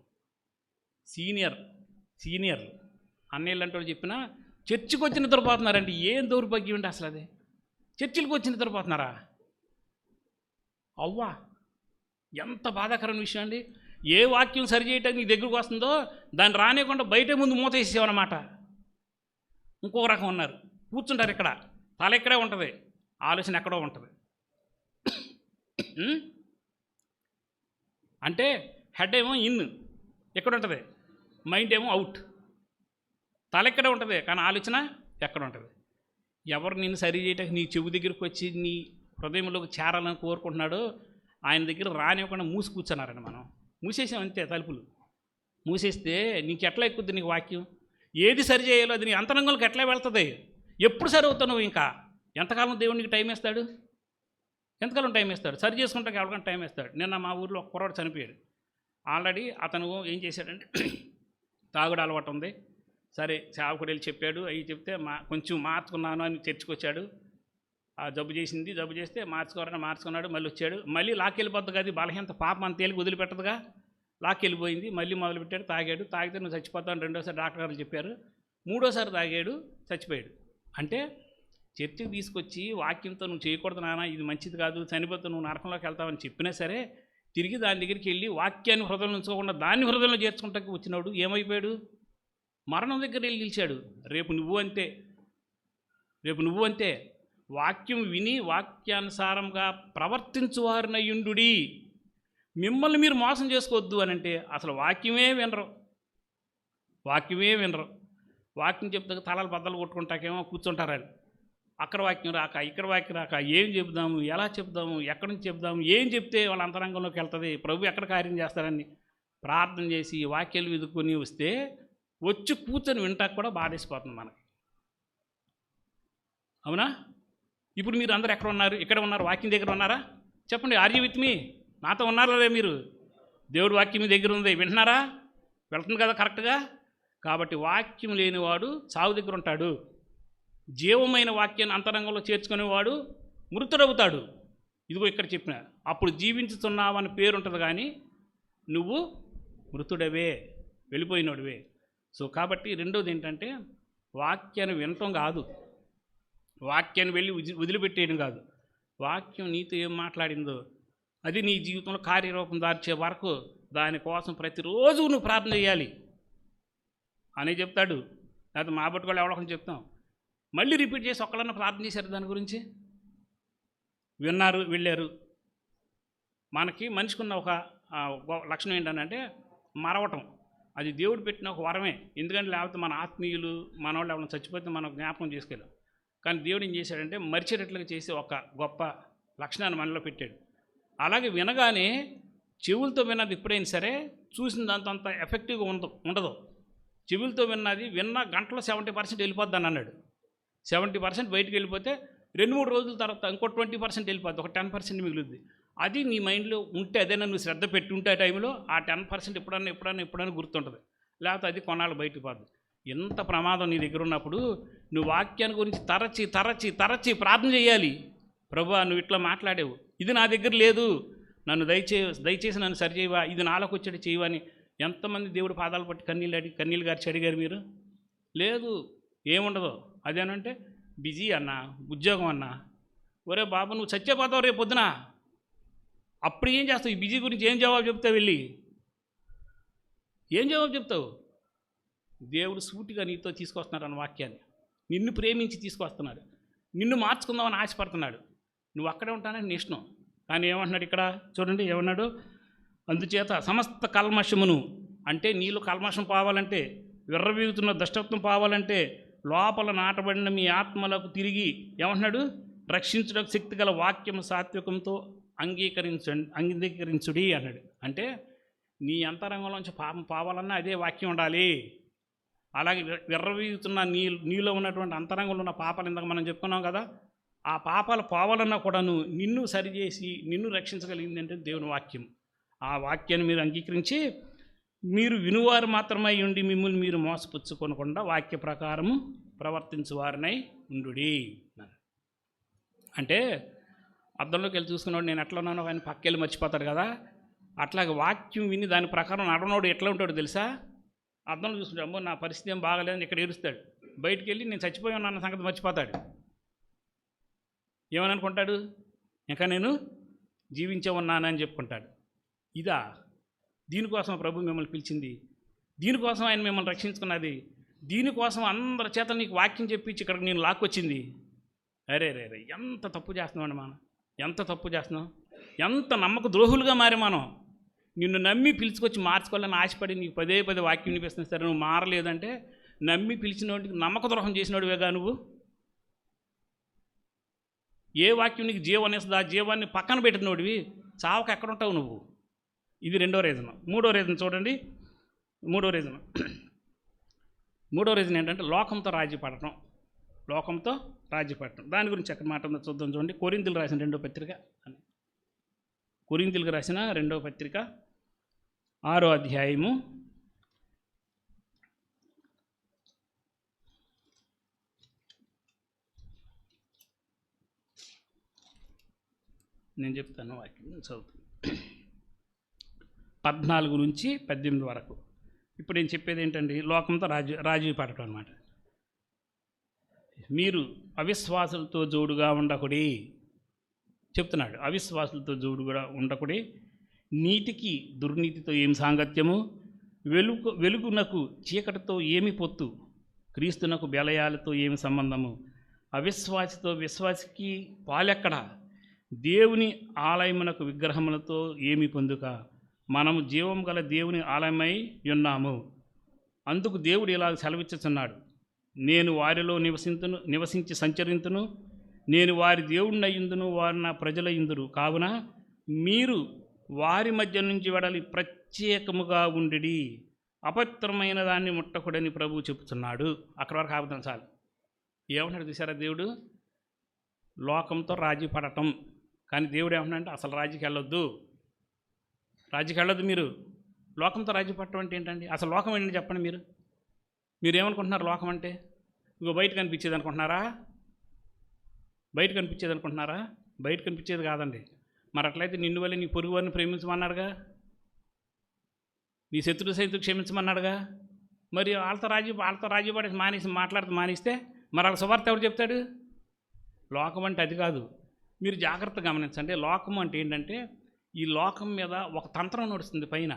సీనియర్లు అన్నయ్యలు అంటే చెప్పినా చర్చికి వచ్చి నిద్రపోతున్నారండి. ఏం దౌర్భాగ్యం అండి అసలు అది. చర్చిలకు వచ్చి నిద్రపోతున్నారా? అవ్వా, ఎంత బాధాకరమైన విషయం అండి. ఏ వాక్యం సరి చేయటానికి నీ దగ్గరకు వస్తుందో దాన్ని రానివ్వకుండా బయట ముందు మూత వేసేసామన్నమాట. ఇంకొక రకం ఉన్నారు, కూర్చుంటారు ఇక్కడ, తల ఇక్కడే ఉంటుంది, ఆలోచన ఎక్కడో ఉంటుంది. అంటే హెడ్ ఏమో ఇన్ ఎక్కడ ఉంటుంది, మైండ్ ఏమో అవుట్. తల ఎక్కడే ఉంటుంది కానీ ఆలోచన ఎక్కడ ఉంటుంది. ఎవరు నిన్ను సరి చేయటానికి నీ చెవు దగ్గరికి వచ్చి నీ హృదయంలోకి చేరాలని కోరుకుంటున్నాడో ఆయన దగ్గర రానివ్వకుండా మూసి కూర్చున్నారండి. మనం మూసేసాం అంతే, తలుపులు మూసేస్తే నీకు ఎట్లా ఎక్కుద్ది నీకు వాక్యం? ఏది సరి చేయాలో అది నీ అంతరంగంలోకి ఎట్లా వెళ్తుంది? ఎప్పుడు సరి అవుతావు నువ్వు? ఇంకా ఎంతకాలం దేవునికి టైం వేస్తాడు? ఎంతకాలం టైం వేస్తాడు? సరి చేసుకుంటాక ఎవరికైనా టైం వేస్తాడు. నిన్న మా ఊర్లో ఒక కుర్రాడు చనిపోయాడు. ఆల్రెడీ అతను ఏం చేశాడంటే తాగుడు అలవాటు ఉంది, సరే సేవకుడు వెళ్ళి చెప్పాడు, అవి చెప్తే కొంచెం మార్చుకున్నాను అని చర్చకు వచ్చాడు. ఆ జబ్బు చేస్తే మార్చుకున్నాడు. మళ్ళీ వచ్చాడు, మళ్ళీ లాక్కెళ్ళిపోద్ది కదా, బలహీనత పాపం అంత తేలికి వదిలిపెట్టదుగా, లాక్కెళ్ళిపోయింది. మళ్ళీ మొదలుపెట్టాడు, తాగితే నువ్వు చచ్చిపోతావు రెండోసారి డాక్టర్ గారు చెప్పారు. మూడోసారి తాగాడు, చచ్చిపోయాడు. అంటే చర్చకు తీసుకొచ్చి వాక్యంతో నువ్వు చేయకూడదు నాన్న, ఇది మంచిది కాదు, చనిపోతే నువ్వు నరకంలోకి వెళ్తావని చెప్పినా సరే తిరిగి దాని దగ్గరికి వెళ్ళి వాక్యాన్ని హృదయంలో ఉంచుకోకుండా దాన్ని హృదయంలో చేర్చుకుంటానికి వచ్చినాడు. ఏమైపోయాడు? మరణం దగ్గర వెళ్ళి నిలిచాడు. రేపు నువ్వు అంతే వాక్యం విని వాక్యానుసారంగా ప్రవర్తించువారినయుండుడి. మిమ్మల్ని మీరు మోసం చేసుకోవద్దు అని అంటే అసలు వాక్యమే వినరు. వాక్యం చెప్తే తలలు బద్దలు కొట్టుకుంటాకేమో కూర్చుంటారని. అక్కడ వాక్యం రాక ఇక్కడ వాక్యం రాక ఏం చెప్దాము, ఎలా చెప్దాము, ఎక్కడి నుంచి చెప్దాము, ఏం చెప్తే వాళ్ళ అంతరంగంలోకి వెళ్తుంది, ప్రభు ఎక్కడ కార్యం చేస్తారని ప్రార్థన చేసి వాక్యాలు వెతుక్కొని వస్తే వచ్చి కూర్చొని వింటాక కూడా బాధేసిపోతుంది మనకి. అవునా? ఇప్పుడు మీరు అందరు ఎక్కడ ఉన్నారు? ఇక్కడ ఉన్నారు, వాక్యం దగ్గర ఉన్నారా? చెప్పండి, ఆర్య విత్ మీ, నాతో ఉన్నారా లే? మీరు దేవుడు వాక్యం మీ దగ్గర ఉంది, వింటున్నారా? వెళ్తుంది కదా కరెక్ట్గా. కాబట్టి వాక్యం లేనివాడు చావు దగ్గర ఉంటాడు. జీవమైన వాక్యాన్ని అంతరంగంలో చేర్చుకునేవాడు మృతుడవుతాడు. ఇదిగో ఇక్కడ చెప్పిన, అప్పుడు జీవించుతున్నావని పేరు ఉంటుంది కానీ నువ్వు మృతుడవే, వెళ్ళిపోయినోడివే. సో కాబట్టి రెండోది ఏంటంటే వాక్యాన్ని వినటం కాదు, వాక్యాన్ని వెళ్ళి వదిలిపెట్టేయడం కాదు. వాక్యం నీతో ఏం మాట్లాడిందో అది నీ జీవితంలో కార్యరూపం దార్చే వరకు దానికోసం ప్రతిరోజు నువ్వు ప్రార్థన చేయాలి అని చెప్తాడు. లేకపోతే మా బట్టి వాళ్ళు ఎవరికని చెప్తాం, మళ్ళీ రిపీట్ చేసి ఒక్కళ్ళన్నా ప్రార్థన చేశారు దాని గురించి? విన్నారు, వెళ్ళారు. మనకి మనిషికున్న ఒక లక్షణం ఏంటంటే మరవటం. అది దేవుడు పెట్టిన ఒక వరమే. ఎందుకంటే లేకపోతే మన ఆత్మీయులు మన వాళ్ళు ఎవరైనా చచ్చిపోతే మనం జ్ఞాపకం చేసుకోలేం. కానీ దేవుడు ఏం చేశాడంటే మరిచేటట్లుగా చేసి ఒక గొప్ప లక్షణాన్ని మనలో పెట్టాడు. అలాగే వినగానే చెవులతో విన్నది ఎప్పుడైనా సరే చూసిన దాంతో అంత ఎఫెక్టివ్గా ఉండదు. చెవులతో విన్న గంటలో 70% వెళ్ళిపోద్ది అని అన్నాడు. 70% బయటికి వెళ్ళిపోతే 2-3 రోజుల తర్వాత ఇంకో 20% వెళ్ళిపోద్ది, ఒక 10% మిగులుద్ది. అది నీ మైండ్లో ఉంటే, అదేనా నువ్వు శ్రద్ధ పెట్టి ఉంటే ఆ టైంలో ఆ 10% ఎప్పుడన్నా గుర్తుంటుంది. లేకపోతే అది కొన్నాళ్ళు బయటకు పోద్ది. ఎంత ప్రమాదం నీ దగ్గర ఉన్నప్పుడు నువ్వు వాక్యాన్ని గురించి తరచి ప్రార్థన చేయాలి. ప్రభువా, నువ్వు ఇట్లా మాట్లాడేవు, ఇది నా దగ్గర లేదు, నన్ను దయచేసి నన్ను సరిచేయవా, ఇది నాలోకి వచ్చేది చేయవా అని ఎంతమంది దేవుడు పాదాలు పట్టి కన్నీళ్ళు గారిచి అడిగారు మీరు? లేదు, ఏముండదు. అదేనంటే బిజీ అన్నా, ఉద్యోగం అన్నా. ఒరే బాబు, నువ్వు చచ్చిపోతావు రేపు పొద్దున, అప్పుడు ఏం చేస్తావు? ఈ బిజీ గురించి ఏం జవాబు చెప్తావు? వెళ్ళి ఏం జవాబు చెప్తావు? దేవుడు సూటిగా నీతో తీసుకొస్తున్నాడు అన్న వాక్యాన్ని, నిన్ను ప్రేమించి తీసుకొస్తున్నాడు, నిన్ను మార్చుకుందామని ఆశపడుతున్నాడు. నువ్వు అక్కడే ఉంటానని నీ ఇష్టం. కానీ ఏమంటున్నాడు ఇక్కడ చూడండి, ఏమన్నాడు? అందుచేత సమస్త కల్మషమును, అంటే నీళ్ళు కల్మషం పోవాలంటే, విర్రవీగుతున్న దుష్టత్వం పోవాలంటే లోపల నాటబడిన మీ ఆత్మలకు ఏమంటున్నాడు? రక్షించడానికి శక్తి గల వాక్యము సాత్వికంతో అంగీకరించుడి అన్నాడు. అంటే నీ అంతరంగంలోంచి పాపం పోవాలన్నా అదే వాక్యం ఉండాలి. అలాగే విర్రవీగుతున్న నీలో ఉన్నటువంటి అంతరంగంలో ఉన్న పాపాలు ఇందాక మనం చెప్పుకున్నాం కదా, ఆ పాపాలు పోవాలన్నా కూడాను నిన్ను సరిచేసి నిన్ను రక్షించగలిగింది అంటే దేవుని వాక్యం. ఆ వాక్యాన్ని మీరు అంగీకరించి మీరు వినువారు మాత్రమై ఉండి మిమ్మల్ని మీరు మోసపుచ్చుకొనకుండా వాక్య ప్రకారము ప్రవర్తించువారినై ఉండుడి. అంటే అద్దంలోకి వెళ్ళి చూసుకున్నాడు, నేను ఎట్లా ఉన్నానో ఆయన పక్కెళ్ళి మర్చిపోతాడు కదా, అట్లాగే వాక్యం విని దాని ప్రకారం నడవనోడు ఎట్లా ఉంటాడు తెలుసా? అద్దంలో చూసుకుంటాడు, అమ్మో నా పరిస్థితి ఏం బాగలేదని ఇక్కడ ఏడుస్తాడు. బయటికి వెళ్ళి నేను చచ్చిపోయి ఉన్నాన్న సంగతి మర్చిపోతాడు. ఏమని అనుకుంటాడు? ఇంకా నేను జీవించే ఉన్నానని చెప్పుకుంటాడు. ఇదా? దీనికోసం ప్రభు మిమ్మల్ని పిలిచింది, దీనికోసం ఆయన మిమ్మల్ని రక్షించుకున్నది, దీనికోసం అందరి చేత నీకు వాక్యం చెప్పించి ఇక్కడికి నేను లాక్కొచ్చింది. అరే ఎంత తప్పు చేస్తున్నామండి మనం, ఎంత తప్పు చేస్తున్నాం, ఎంత నమ్మక ద్రోహులుగా మారి మనం. నిన్ను నమ్మి పిలుచుకొచ్చి మార్చుకోవాలని ఆశపడి నీకు పదే వాక్యం వినిపిస్తుంది. సరే నువ్వు మారలేదంటే నమ్మి పిలిచినోడికి నమ్మక ద్రోహం చేసినోడివేగా నువ్వు. ఏ వాక్యం నీకు జీవం ఇస్తుంది, ఆ జీవాన్ని పక్కన పెట్టినోడివి చావక ఎక్కడుంటావు నువ్వు. ఇది రెండో రీజన్. మూడో రీజన్ చూడండి. మూడో రీజన్ ఏంటంటే లోకంతో రాజీ పడటం. దాని గురించి ఎక్కడ మాట ఉందో చూద్దాం. చూడండి, కొరింథీయులకు రాసిన రెండో పత్రిక 6వ అధ్యాయము నేను చెప్తాను వాక్యం చదువుతాను. 14 నుంచి 18 వరకు. ఇప్పుడు నేను చెప్పేది ఏంటండి, లోకంతో రాజీ పడటం అన్నమాట. మీరు అవిశ్వాసులతో జోడుగా ఉండకుడి చెప్తున్నాడు. అవిశ్వాసులతో జోడుగా ఉండకుడి. నీతికి దుర్నీతితో ఏం సాంగత్యము, వెలుగునకు చీకటితో ఏమి పొత్తు, క్రీస్తునకు బెలయాలతో ఏమి సంబంధము, అవిశ్వాసితో విశ్వాసికి పాలెక్కడ, దేవుని ఆలయమునకు విగ్రహములతో ఏమి పొందుక, మనము జీవం గల దేవుని ఆలయమై ఉన్నాము. అందుకు దేవుడు ఇలా సెలవిచ్చుచున్నాడు, నేను వారిలో నివసించి సంచరింతును, నేను వారి దేవుడినయ్యుందును, వారు నా ప్రజలయ్యుందురు. కావున మీరు వారి మధ్య నుంచి వెడలి ప్రత్యేకముగా ఉండి అపవిత్రమైన దాన్ని ముట్టకూడని ప్రభువు చెబుతున్నాడు. అక్కడ వరకు ఆపుతాం చాలు. ఏమన్నాడు చూసారా దేవుడు? లోకంతో రాజీ పడటం. కానీ దేవుడు ఏమన్నాడంటే అసలు రాజీకి వెళ్ళొద్దు, రాజీకి వెళ్ళొద్దు. మీరు లోకంతో రాజీ పడటం అంటే ఏంటండి? అసలు లోకం ఏంటంటే చెప్పండి. మీరు ఏమనుకుంటున్నారు లోకం అంటే? ఇంకో బయట కనిపించేది అనుకుంటున్నారా? బయట కనిపించేది అనుకుంటున్నారా? బయట కనిపించేది కాదండి. మరి అట్లయితే నిన్ను వల్ల నీ పొరుగు వారిని ప్రేమించమన్నాడుగా, నీ శత్రువు సైతం క్షమించమన్నాడుగా. మరి వాళ్ళతో రాజీ పడేసి మానేస్తే మరి వాళ్ళ సువార్త ఎవరు చెప్తాడు? లోకం అంటే అది కాదు. మీరు జాగ్రత్తగా గమనించండి. లోకం అంటే ఏంటంటే, ఈ లోకం మీద ఒక తంత్రం నడుస్తుంది పైన.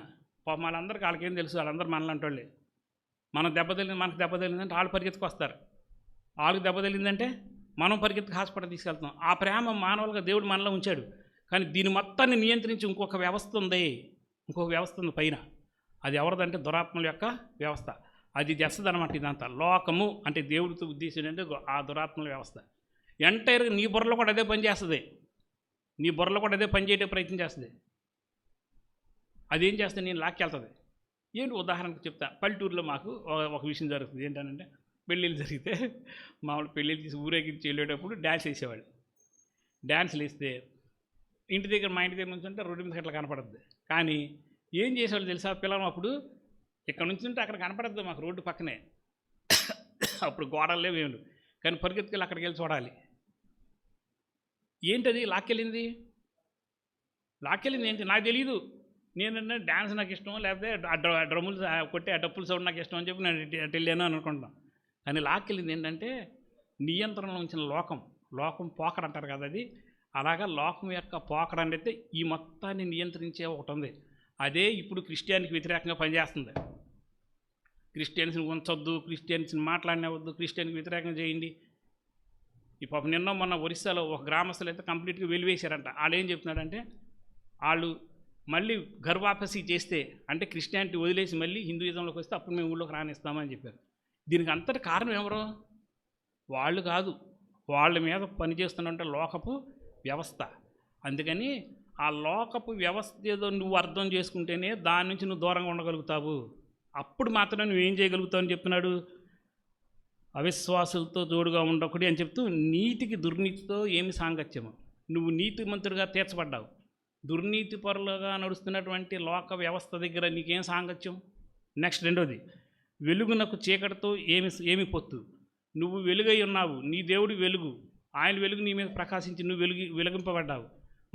పాపం వాళ్ళందరికీ వాళ్ళకేం తెలుసు, వాళ్ళందరూ మనలాంటి వాళ్ళే. మనకు దెబ్బ తగిలిందంటే వాళ్ళు పరిగెత్తుకు వస్తారు, వాళ్ళకి దెబ్బ తగిలిందంటే మనం పరిగెత్తుకు హాస్పిటల్ తీసుకెళ్తాం. ఆ ప్రేమ మానవులుగా దేవుడు మనలో ఉంచాడు. కానీ దీని మొత్తాన్ని నియంత్రించి ఇంకొక వ్యవస్థ ఉంది పైన. అది ఎవరిదంటే దురాత్మల యొక్క వ్యవస్థ. అది చేస్తుంది అనమాట. ఇదంతా లోకము అంటే దేవుడితో ఉద్దేశం అంటే ఆ దురాత్మల వ్యవస్థ. ఎంటైర్గా నీ బుర్రలో కూడా అదే పనిచేస్తుంది. నీ బుర్రలో కూడా అదే పని చేయడం ప్రయత్నం చేస్తుంది. అదేం చేస్తే నేను లాక్కెళ్తుంది. ఏంటి ఉదాహరణకు చెప్తా. పల్లెటూరులో మాకు ఒక విషయం జరుగుతుంది. ఏంటంటే, పెళ్ళిళ్ళు జరిగితే మామూలు పెళ్ళిళ్ళు తీసి ఊరేగించి వెళ్ళేటప్పుడు డ్యాన్స్ వేసేవాళ్ళు. డ్యాన్స్లు వేస్తే మా ఇంటి దగ్గర నుంచి ఉంటే రోడ్డు మీద అట్లా కనపడుద్ది. కానీ ఏం చేసేవాళ్ళు తెలుసా? పిల్లలు అప్పుడు ఇక్కడ నుంచి ఉంటే అక్కడ కనపడద్దు మాకు, రోడ్డు పక్కనే. అప్పుడు గోడలు లేవు ఏమి. కానీ పరిగెత్తుకెళ్ళి అక్కడికి వెళ్ళి చూడాలి. ఏంటది లాక్కెళ్ళింది ఏంటి నాకు తెలియదు. నేనంటే డ్యాన్స్ నాకు ఇష్టం, లేకపోతే డ్రమ్ములు కొట్టి ఆ డప్పుల సౌండ్ నాకు ఇష్టం అని చెప్పి నేను అటు వెళ్ళాను అనుకుంటున్నాను. కానీ లాక్కెళ్ళింది ఏంటంటే నియంత్రణలో ఉంచిన లోకం పోకడ అంటారు కదా, అది అలాగా లోకం యొక్క పోకడ అంటే ఈ మొత్తాన్ని నియంత్రించే ఒకటి ఉంది. అదే ఇప్పుడు క్రిస్టియానికి వ్యతిరేకంగా పనిచేస్తుంది. క్రిస్టియన్స్ని ఉంచొద్దు, క్రిస్టియన్స్ని మాట్లాడినవద్దు, క్రిస్టియన్కి వ్యతిరేకంగా చేయండి. ఈ పాపం నిన్న మొన్న ఒరిస్సాలో ఒక గ్రామస్తులు అయితే కంప్లీట్గా వెలివేశారంట. వాళ్ళు ఏం చెప్తున్నారంటే, వాళ్ళు మళ్ళీ గర్వాపసి చేస్తే అంటే క్రిస్టియానిటీ వదిలేసి మళ్ళీ హిందూయిజంలోకి వస్తే అప్పుడు మేము ఊళ్ళోకి రానిస్తామని చెప్పారు. దీనికి అంతటి కారణం ఎవరు? వాళ్ళు కాదు, వాళ్ళ మీద పనిచేస్తున్నట్టు లోకపు వ్యవస్థ. అందుకని ఆ లోకపు వ్యవస్థ ఏదో నువ్వు అర్థం చేసుకుంటేనే దాని నుంచి నువ్వు దూరంగా ఉండగలుగుతావు. అప్పుడు మాత్రమే నువ్వేం చేయగలుగుతావు అని చెప్తున్నాడు. అవిశ్వాసులతో జోడుగా ఉండకూడదు అని చెప్తూ, నీతికి దుర్నీతితో ఏమి సాంగత్యము. నువ్వు నీతిమంతుడిగా తీర్చబడ్డావు. దుర్నీతి పరులుగా నడుస్తున్నటువంటి లోక వ్యవస్థ దగ్గర నీకేం సాంగత్యం? నెక్స్ట్ రెండోది, వెలుగునకు చీకటితో ఏమి పొత్తు. నువ్వు వెలుగై ఉన్నావు, నీ దేవుడి వెలుగు, ఆయన వెలుగు నీ మీద ప్రకాశించి నువ్వు వెలిగింపబడ్డావు.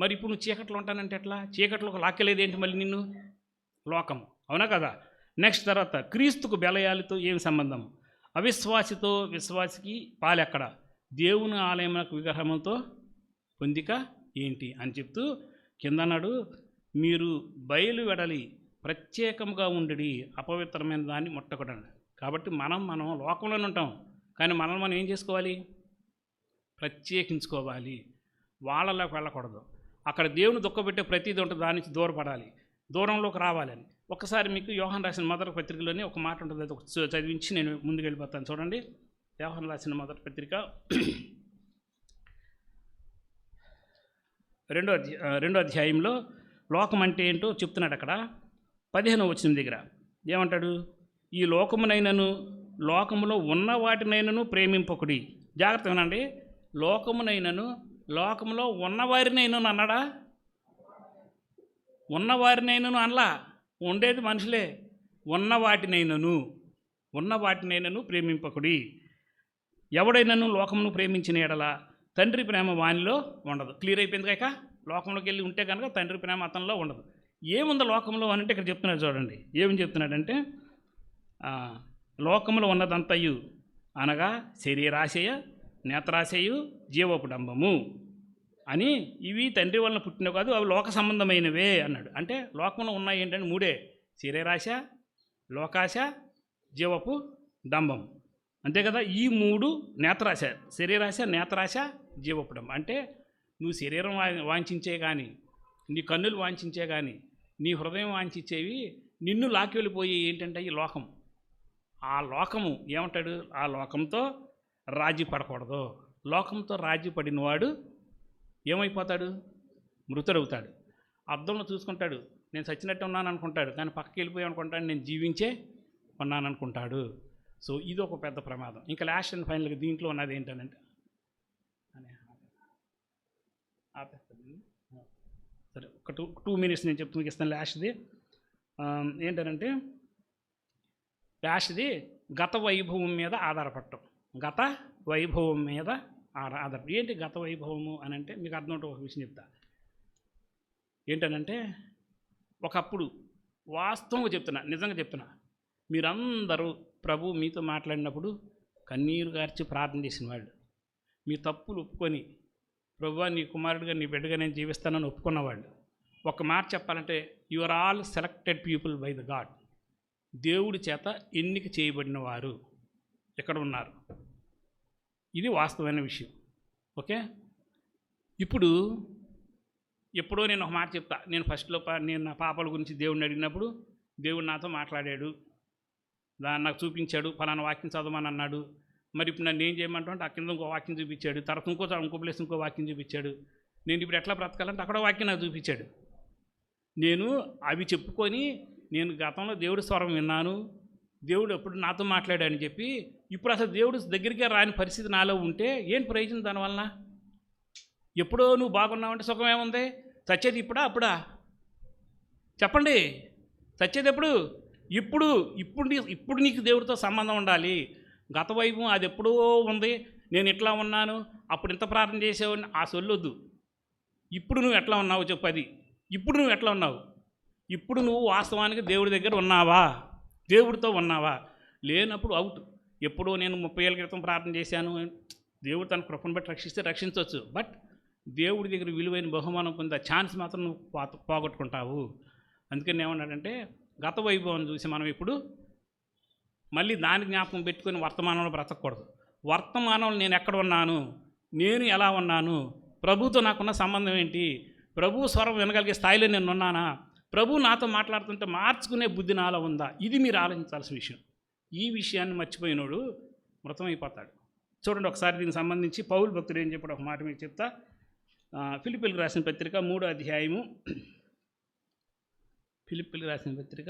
మరి ఇప్పుడు నువ్వు చీకట్లో ఉంటానంటే ఎట్లా? చీకట్లోకి లాక్కెలేదేంటి మళ్ళీ నిన్ను? లోకము, అవునా కదా? నెక్స్ట్ తర్వాత, క్రీస్తుకు బెలయాలతో ఏమి సంబంధం. అవిశ్వాసితో విశ్వాసికి పాలెక్కడ, దేవుని ఆలయమునకు విగ్రహములతో పొందిక ఏంటి అని చెప్తూ కింద అన్నాడు, మీరు బయలు వెడలి ప్రత్యేకంగా ఉండి అపవిత్రమైన దాన్ని ముట్టకూడదు. కాబట్టి మనం లోకంలోనే ఉంటాం, కానీ మనం ఏం చేసుకోవాలి? ప్రత్యేకించుకోవాలి. వాళ్ళలోకి వెళ్ళకూడదు. అక్కడ దేవుని దుఃఖపెట్టే ప్రతిదీ ఉంటుంది, దాని నుంచి దూరపడాలి, దూరంలోకి రావాలని. ఒకసారి మీకు యోహాను రాసిన మొదటి పత్రికలోనే ఒక మాట ఉంటుంది, అది చదివించి నేను ముందుకు వెళ్ళిపోతాను. చూడండి, యోహాను రాసిన మొదటి పత్రిక రెండో అధ్యాయంలో లోకం అంటే ఏంటో చెప్తున్నాడు. అక్కడ 15వ వచనం దగ్గర ఏమంటాడు? ఈ లోకమునైనను లోకములో ఉన్న వాటినైనను ప్రేమింపకుడి. జాగ్రత్త వినండి. లోకమునైనను లోకములో ఉన్నవారినైనను అన్నాడా? ఉన్నవారినైనను అనలా, ఉండేది మనుషులే. ఉన్న వాటినైనను ప్రేమింపకుడి. ఎవడైనను లోకమును ప్రేమించిన ఎడల తండ్రి ప్రేమ వానిలో ఉండదు. క్లియర్ అయిపోయింది కాక. లోకంలోకి వెళ్ళి ఉంటే కనుక తండ్రి ప్రేమ అతనిలో ఉండదు. ఏముంది లోకంలో అని అంటే ఇక్కడ చెప్తున్నాడు చూడండి. ఏమని చెప్తున్నాడంటే లోకంలో ఉన్నదంతయు అనగా శరీరాశయ, నేత్రాశయు, జీవపుడంబము అని ఇవి తండ్రి వలన పుట్టినవి కాదు, అవి లోక సంబంధమైనవే అన్నాడు. అంటే లోకంలో ఉన్నాయి ఏంటంటే మూడే: శరీరాశ, లోకాశ, జీవపు డంబం. అంతే కదా. ఈ మూడు నేత్రాశ, శరీరాశ, నేత్రాశ, జీవపుడంబం. అంటే నువ్వు శరీరం వాంఛించే కానీ, నీ కన్నులు వాంఛించే కానీ, నీ హృదయం వాంఛించేవి నిన్ను లాక్కి వెళ్ళిపోయి ఏంటంటే ఈ లోకం. ఆ లోకము ఏమంటాడు? ఆ లోకంతో రాజీ పడకూడదు. లోకంతో రాజీ పడినవాడు ఏమైపోతాడు? మృతుడవుతాడు. అద్దంలో చూసుకుంటాడు, నేను చచ్చినట్టు ఉన్నాను అనుకుంటాడు, కానీ పక్కకి వెళ్ళిపోయి అనుకుంటాడు నేను జీవించే ఉన్నాను అనుకుంటాడు. సో ఇది ఒక పెద్ద ప్రమాదం. ఇంకా లాస్ట్ అండ్ ఫైనల్గా దీంట్లో ఉన్నది ఏంటంటే సరే ఒక టూ మినిట్స్ నేను చెప్తూ ఇస్తాను. లాస్ట్ది ఏంటంటే లాస్ట్ది గత వైభవం మీద ఆధారపడటం. గత వైభవం మీద ఆధారపడి ఏంటి గత వైభవము అని అంటే మీకు అర్థం ఒక విషయం చెప్తా. ఏంటనంటే ఒకప్పుడు వాస్తవంగా చెప్తున్నా, నిజంగా చెప్తున్నా, మీరందరూ ప్రభు మీతో మాట్లాడినప్పుడు కన్నీరు గార్చి ప్రార్థన చేసిన వాళ్ళు, మీ తప్పులు ఒప్పుకొని ప్రభువా నీ కుమారుడిగా నీ బిడ్డగా నేను జీవిస్తానని ఒప్పుకున్నవాళ్ళు, ఒక మాట చెప్పాలంటే you are all selected people by the God. దేవుడి చేత ఎన్నిక చేయబడిన వారు ఎక్కడ ఉన్నారు. ఇది వాస్తవమైన విషయం. ఓకే. ఇప్పుడు ఎప్పుడో నేను ఒక మాట చెప్తా. నేను ఫస్ట్లో నేను నా పాపల గురించి దేవుడిని అడిగినప్పుడు దేవుడు నాతో మాట్లాడాడు, దాన్ని నాకు చూపించాడు, ఫలానా వాక్యం చదవమని అన్నాడు. మరి ఇప్పుడు నన్ను ఏం చేయమంటావు అంటే ఆ కింద ఇంకో వాక్యం చూపించాడు, తర్వాత ఇంకో ప్లేస్ ఇంకో వాక్యం చూపించాడు. నేను ఇప్పుడు ఎట్లా బ్రతకాలంటే అక్కడ వాక్యం నాకు చూపించాడు. నేను అవి చెప్పుకొని నేను గతంలో దేవుడి స్వరం విన్నాను, దేవుడు ఎప్పుడు నాతో మాట్లాడాడని చెప్పి ఇప్పుడు అసలు దేవుడు దగ్గరికే రాని పరిస్థితి నాలో ఉంటే ఏం ప్రయోజనం దానివలన? ఎప్పుడో నువ్వు బాగున్నావంటే సుఖం ఏముంది? చచ్చేది ఇప్పుడా అప్పుడా? చెప్పండి. చచ్చేది ఎప్పుడు? ఇప్పుడు నీకు దేవుడితో సంబంధం ఉండాలి. గత వైభవం అది ఎప్పుడో ఉంది, నేను ఇట్లా ఉన్నాను, అప్పుడు ఇంత ప్రార్థన చేసేవాడిని, ఆ సొల్లొద్దు. ఇప్పుడు నువ్వు ఎట్లా ఉన్నావు చెప్పు. అది ఇప్పుడు నువ్వు ఎట్లా ఉన్నావు? ఇప్పుడు నువ్వు వాస్తవానికి దేవుడి దగ్గర ఉన్నావా? దేవుడితో ఉన్నావా? లేనప్పుడు అవుట్. ఎప్పుడో నేను 30 ఏళ్ళ క్రితం ప్రార్థన చేశాను, దేవుడు తన కృపను బట్టి రక్షిస్తే రక్షించవచ్చు. బట్ దేవుడి దగ్గర విలువైన బహుమానం పొందే ఛాన్స్ మాత్రం నువ్వు పోగొట్టుకుంటావు. అందుకని ఏమన్నాడంటే గత వైభవం చూసి మనం ఇప్పుడు మళ్ళీ దాని జ్ఞాపకం పెట్టుకొని వర్తమానంలో బ్రతకూడదు. వర్తమానంలో నేను ఎక్కడ ఉన్నాను, నేను ఎలా ఉన్నాను, ప్రభుతో నాకున్న సంబంధం ఏంటి, ప్రభు స్వరం వినగలిగే స్థాయిలో నేను ఉన్నానా, ప్రభు నాతో మాట్లాడుతుంటే మార్చుకునే బుద్ధి నాలో ఉందా, ఇది మీరు ఆలోచించాల్సిన విషయం. ఈ విషయాన్ని మర్చిపోయినోడు మృతమైపోతాడు. చూడండి ఒకసారి దీనికి సంబంధించి పౌలు భక్తుడు ఏం చెప్పాడు ఒక మాట మీకు చెప్తా. ఫిలిప్పీలకు రాసిన పత్రిక 3వ అధ్యాయము. ఫిలిప్పీలకు రాసిన పత్రిక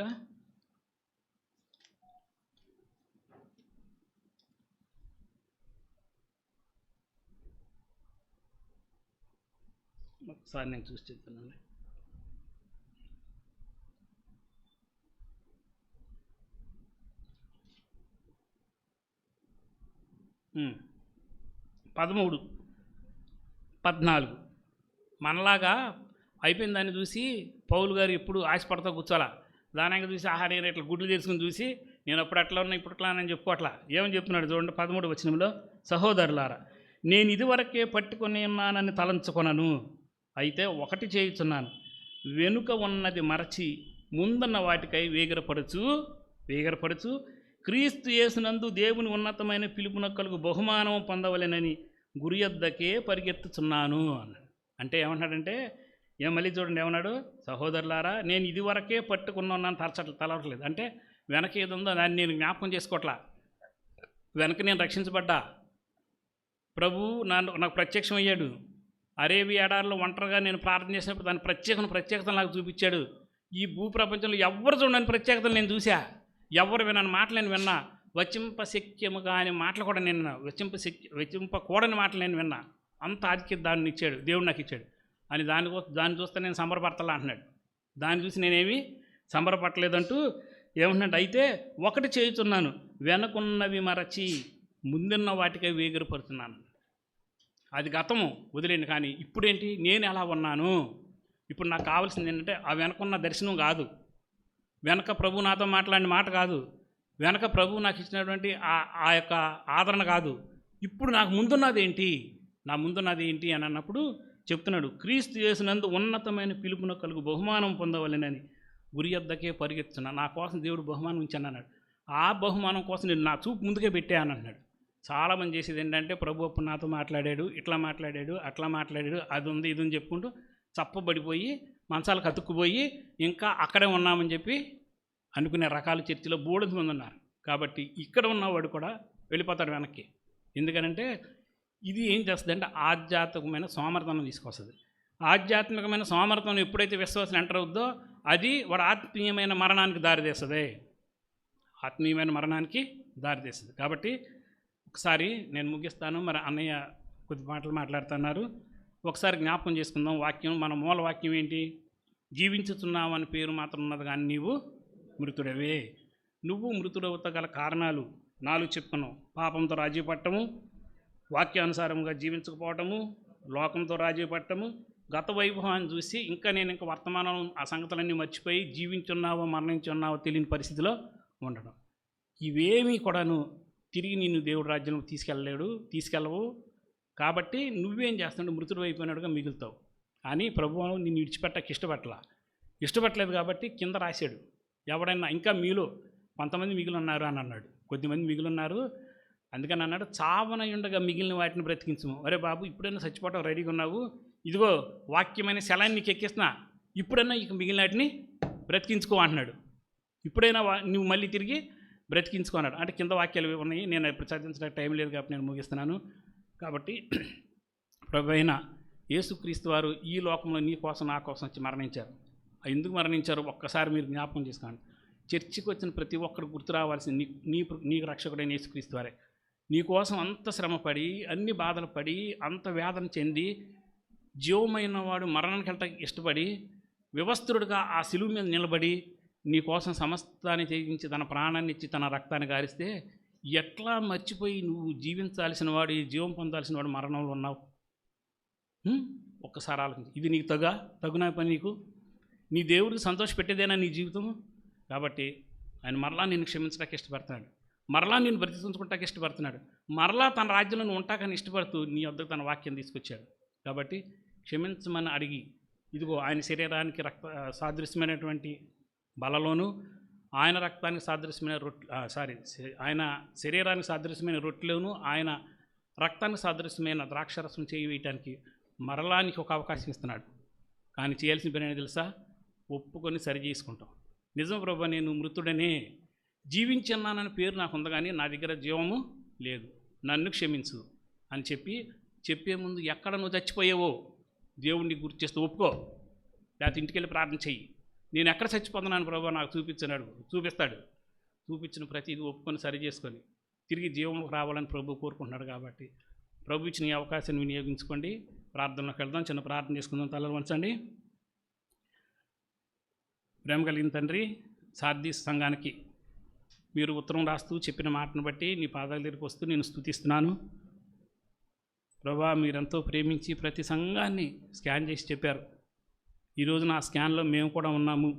ఒకసారి నేను చూసి చెప్తున్నాను. పదమూడు 14 మనలాగా అయిపోయిన దాన్ని చూసి పౌలు గారు ఎప్పుడు ఆశపడతా కూర్చోాలా. దానికి చూసి నేను ఇట్లా గుడ్లు తెలుసుకుని చూసి నేను అప్పుడు అట్లా ఉన్నా ఇప్పుడు అట్లా అని చెప్పుకోవట్లా. ఏమని చెప్తున్నాడు చూడండి 13వ వచనంలో, సహోదరులారా నేను ఇదివరకే పట్టుకొని ఉన్నానని తలంచుకొనను, అయితే ఒకటి చేయుచున్నాను, వెనుక ఉన్నది మరచి ముందున్న వాటికై వేగరపడుచు క్రీస్తు యేసునందు దేవుని ఉన్నతమైన పిలుపునక్కలకు బహుమానం పొందవలెనని గురియద్దకే పరిగెత్తుచున్నాను అన్నాడు. అంటే ఏమన్నాడంటే మళ్ళీ చూడండి ఏమన్నాడు, సహోదరులారా నేను ఇదివరకే పట్టుకున్నాను తలవట్లేదు. అంటే వెనక ఏది ఉందో దాన్ని నేను జ్ఞాపకం చేసుకోవట్లా. వెనక నేను రక్షించబడ్డా, ప్రభు నాకు ప్రత్యక్షం అయ్యాడు. అరేబియా ఎడారిలో ఒంటరిగా నేను ప్రార్థన చేసినప్పుడు దాని ప్రత్యేకతను నాకు చూపించాడు. ఈ భూప్రపంచంలో ఎవ్వరు చూడని ప్రత్యేకతలు నేను చూసా, ఎవరు వినని మాటలు నేను విన్నా, వచింపశక్యముగా అనే మాటలు కూడా నేను విన్నా, వచింపకూడని మాటలు నేను విన్నా. అంత ఆధిక్యత దాన్ని ఇచ్చాడు దేవుడు, నాకు ఇచ్చాడు అని దాన్ని చూస్తే నేను సంబరపడతలా అంటున్నాడు. దాన్ని చూసి నేనేమి సంబరపడలేదంటూ ఏమంటున్నాడు, అయితే ఒకటి చేయుచున్నాను, వెనకున్నవి మరచి ముందున్న వాటికై వేగిరపడుతున్నాను. అది గతము వదిలేండి. కానీ ఇప్పుడేంటి, నేను ఎలా ఉన్నాను, ఇప్పుడు నాకు కావాల్సింది ఏంటంటే ఆ వెనకున్న దర్శనం కాదు, వెనక ప్రభు నాతో మాట్లాడిన మాట కాదు, వెనక ప్రభు నాకు ఇచ్చినటువంటి ఆ యొక్క ఆదరణ కాదు, ఇప్పుడు నాకు ముందున్నది ఏంటి, నా ముందున్నది ఏంటి అని అన్నప్పుడు చెప్తున్నాడు, క్రీస్తు యేసునందు ఉన్నతమైన పిలుపున కలుగు బహుమానం పొందవలెనని గురి యొద్దకే పరిగెత్తున్నా. నా కోసం దేవుడు బహుమానం ఉంచాను అన్నాడు. ఆ బహుమానం కోసం నేను నా చూపు ముందుకే పెట్టాను అన్నాడు. చాలామంది చేసేది ఏంటంటే ప్రభు అప్పుడు నాతో మాట్లాడాడు, ఇట్లా మాట్లాడాడు, అట్లా మాట్లాడాడు, అది ఉంది ఇది ఉంది చెప్పుకుంటూ చప్పబడిపోయి మంచాలకు అతుక్కుపోయి ఇంకా అక్కడే ఉన్నామని చెప్పి అనుకునే రకాల చర్చిలో బోర్డు మంది ఉన్నారు. కాబట్టి ఇక్కడ ఉన్నవాడు కూడా వెళ్ళిపోతాడు వెనక్కి. ఎందుకనంటే ఇది ఏం చేస్తుంది అంటే ఆధ్యాత్మికమైన సోమర్థనం తీసుకొస్తుంది. ఆధ్యాత్మికమైన సోమర్థనం ఎప్పుడైతే విశ్వాసం ఎంటర్ అవుద్దో అది వాడు ఆత్మీయమైన మరణానికి దారితీస్తుంది, ఆత్మీయమైన మరణానికి దారితీస్తుంది. కాబట్టి ఒకసారి నేను ముగిస్తాను, మరి అన్నయ్య కొద్ది మాటలు మాట్లాడుతున్నారు, ఒకసారి జ్ఞాపకం చేసుకుందాం. వాక్యం, మన మూల వాక్యం ఏంటి, జీవించుతున్నావు అని పేరు మాత్రం ఉన్నది కానీ నీవు మృతుడవే. నువ్వు మృతుడవుతా గల కారణాలు 4 చెప్పుకున్నావు. పాపంతో రాజీ పట్టము, వాక్యానుసారంగా జీవించకపోవటము, లోకంతో రాజీ పట్టము, గత వైభవాన్ని చూసి ఇంకా వర్తమానం ఆ సంగతులన్నీ మర్చిపోయి జీవించున్నావో మరణించున్నావో తెలియని పరిస్థితిలో ఉండడం. ఇవేమీ కూడాను తిరిగి నిన్ను దేవుడు రాజ్యంలో తీసుకెళ్ళవు. కాబట్టి నువ్వేం చేస్తున్నావు, మృతుడు అయిపోయినాడుగా మిగులుతావు. కానీ ప్రభువు నిన్ను విడిచిపెట్టక ఇష్టపట్టలేదు కాబట్టి కింద రాశాడు, ఎవడైనా ఇంకా మీలో కొంతమంది మిగిలిన్నారు అని అన్నాడు, కొద్దిమంది మిగిలిన్నారు. అందుకని అన్నాడు, చావనయుండగా మిగిలిన వాటిని బ్రతికించము. అరే బాబు, ఇప్పుడైనా చచ్చిపోవటం రెడీగా ఉన్నావు, ఇదిగో వాక్యమైన శలాన్ని నీకు ఎక్కిస్తున్నా, ఇప్పుడైనా ఇక మిగిలిన వాటిని బ్రతికించుకో అంటున్నాడు. ఇప్పుడైనా నువ్వు మళ్ళీ తిరిగి బ్రతికించుకో అన్నాడు. అంటే కింద వాక్యాలు ఉన్నాయి, నేను ఇప్పుడు చదివించడానికి టైం లేదు కాబట్టి నేను ముగిస్తున్నాను. కాబట్టి ప్రభు అయిన యేసుక్రీస్తు వారు ఈ లోకంలో నీ కోసం నా కోసం వచ్చి మరణించారు. ఎందుకు మరణించారు ఒక్కసారి మీరు జ్ఞాపకం చేసుకోండి. చర్చికి వచ్చిన ప్రతి ఒక్కరు గుర్తు రావాల్సింది నీకు రక్షకుడైన యేసుక్రీస్తు వారే. నీకోసం అంత శ్రమపడి, అన్ని బాధలు పడి, అంత వేదన చెంది, జీవమైన వాడు మరణానికి వెళ్ళటానికి ఇష్టపడి, వివస్త్రుడిగా ఆ శిలువ మీద నిలబడి నీకోసం సమస్తాన్ని తెగించి తన ప్రాణాన్ని ఇచ్చి తన రక్తాన్ని గారిస్తే ఎట్లా మర్చిపోయి నువ్వు జీవించాల్సిన వాడు, జీవం పొందాల్సిన వాడు మరణంలో ఉన్నావు? ఒక్కసారి ఆలోచించి, ఇది నీకు తగునా పని? నీ దేవుడికి సంతోషపెట్టేదేనా నీ జీవితం? కాబట్టి ఆయన మరలా నిన్ను క్షమించడానికి ఇష్టపడుతున్నాడు, మరలా నేను బ్రతికించుకుంటానికి ఇష్టపడుతున్నాడు, మరలా తన రాజ్యంలో నువ్వు ఉంటాకని ఇష్టపడుతూ నీ వద్దకు తన వాక్యం తీసుకొచ్చాడు. కాబట్టి క్షమించమని అడిగి, ఇదిగో ఆయన శరీరానికి సాదృశ్యమైనటువంటి బలలోను, ఆయన రక్తానికి సాదృశ్యమైన ఆయన శరీరానికి సాదృశ్యమైన రొట్టెలోను, ఆయన రక్తానికి సాదృశ్యమైన ద్రాక్షరసం చేయి వేయటానికి మరలానికి ఒక అవకాశం ఇస్తున్నాడు. కానీ చేయాల్సిన పని ఏంటో తెలుసా? ఒప్పుకొని సరి చేసుకుంటాం. నిజం ప్రభు, నేను మృతుడనే, జీవించున్నానని పేరు నాకు ఉంది కానీ నా దగ్గర జీవము లేదు, నన్ను క్షమించు అని చెప్పే ముందు ఎక్కడ నువ్వు చచ్చిపోయావో దేవుడిని గుర్తు చేస్తూ ఒప్పుకో, లేకపోతే ఇంటికి వెళ్ళి ప్రార్థన చెయ్యి. నేను ఎక్కడ చచ్చిపోతున్నాను ప్రభు నాకు చూపిస్తాడు. చూపించిన ప్రతిదీ ఒప్పుకొని సరి చేసుకొని తిరిగి జీవంలోకి రావాలని ప్రభు కోరుకుంటున్నాడు. కాబట్టి ప్రభు ఇచ్చిన ఈ అవకాశాన్ని వినియోగించుకోండి. ప్రార్థనలోకి వెళ్దాం. చిన్న ప్రార్థన చేసుకుందాం. తలలు వంచండి. ప్రేమ కలిగిన తండ్రి, సార్దీస్ సంఘానికి మీరు ఉత్తరం రాస్తూ చెప్పిన మాటను బట్టి నీ పాదాల దగ్గరికి వస్తూ నేను స్తుతిస్తున్నాను ప్రభా. మీరెంతో ప్రేమించి ప్రతి సంఘాన్ని స్కాన్ చేసి చెప్పారు. ఈరోజు నా స్కాన్లో మేము కూడా ఉన్నాము.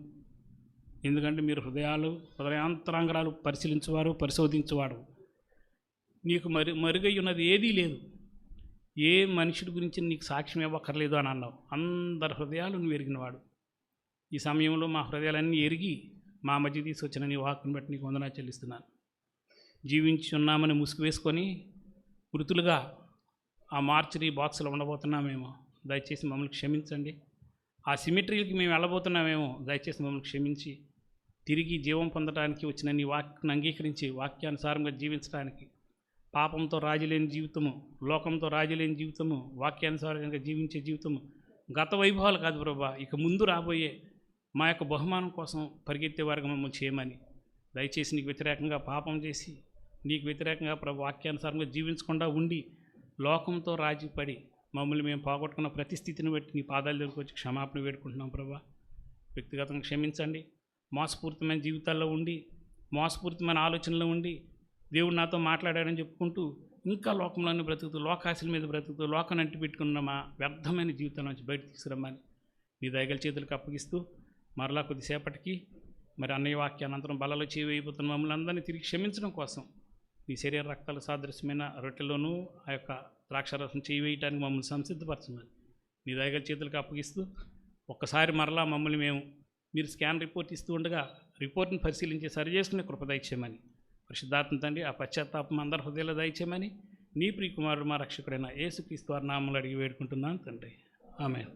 ఎందుకంటే మీరు హృదయాంతరాంగరాలు పరిశోధించేవాడు. నీకు మరుగై ఉన్నది ఏదీ లేదు. ఏ మనుషుడి గురించి నీకు సాక్ష్యం ఇవ్వక్కర్లేదు అని అన్నావు. అందరి హృదయాలు నువ్వు ఎరిగినవాడు. ఈ సమయంలో మా హృదయాలన్నీ ఎరిగి మా మధ్య తీసుకొచ్చిన నీ వాక్కుని బట్టి నీకు వందనాలు చెల్లిస్తున్నాను. జీవించి ఉన్నామని ముసుగు వేసుకొని మృతులుగా ఆ మార్చరీ బాక్స్లో ఉండబోతున్నామేమో, దయచేసి మమ్మల్ని క్షమించండి. ఆ సిమెట్రీలకి మేము వెళ్ళబోతున్నామేమో, దయచేసి మమ్మల్ని క్షమించి తిరిగి జీవం పొందడానికి వచ్చిన నీ వాక్యాన్ని అంగీకరించి వాక్యానుసారంగా జీవించడానికి, పాపంతో రాజీలేని జీవితము, లోకంతో రాజీలేని జీవితము, వాక్యానుసారంగా జీవించే జీవితము, గత వైభవాలు కాదు ప్రభా, ఇక ముందు రాబోయే మా యొక్క బహుమానం కోసం పరిగెత్తే వారికి మమ్మల్ని చేయమని, దయచేసి నీకు వ్యతిరేకంగా పాపం చేసి నీకు వ్యతిరేకంగా ప్రభు వాక్యానుసారంగా జీవించకుండా ఉండి లోకంతో రాజీపడి మమ్మల్ని మేము పోగొట్టుకున్న ప్రతి స్థితిని బట్టి నీ పాదాల దగ్గరికి వచ్చి క్షమాపణ వేడుకుంటున్నాం ప్రభా. వ్యక్తిగతంగా క్షమించండి. మోసపూరితమైన జీవితాల్లో ఉండి, మోసపూరితమైన ఆలోచనలో ఉండి దేవుడు నాతో మాట్లాడాడని చెప్పుకుంటూ ఇంకా లోకంలోనే బ్రతుకుతూ లోకాశల మీద బ్రతుకుతూ లోకాన్ని అంటి పెట్టుకున్న మా వ్యర్థమైన జీవితం నుంచి బయట తీసుకురమ్మని నీ దయగల చేతులకు అప్పగిస్తూ మరలా కొద్దిసేపటికి మరి అన్నయ్య వాక్యానంతరం బలలో చేయిపోతున్న మమ్మల్ని అందరినీ తిరిగి క్షమించడం కోసం నీ శరీర రక్తాల సాదృశ్యమైన రొట్టెలోనూ ఆ యొక్క ద్రాక్షారసం వేయటానికి మమ్మల్ని సంసిద్ధపరచమని నీ దయగల చేతులకు అప్పగిస్తూ ఒక్కసారి మరలా మమ్మల్ని మీరు స్కాన్ రిపోర్ట్ ఇస్తూ ఉండగా రిపోర్ట్ని పరిశీలించి సరి చేసుకునే కృప దయచేయమని పరిశుద్ధాత్మ తండ్రి ఆ పశ్చాత్తాపం అందరి హృదయాలు దయచేయమని నీ ప్రియ కుమారుడు మా రక్షకుడైన యేసుక్రీస్తు వారి నామములో అడిగి వేడుకుంటున్నాను తండ్రి ఆమేన్.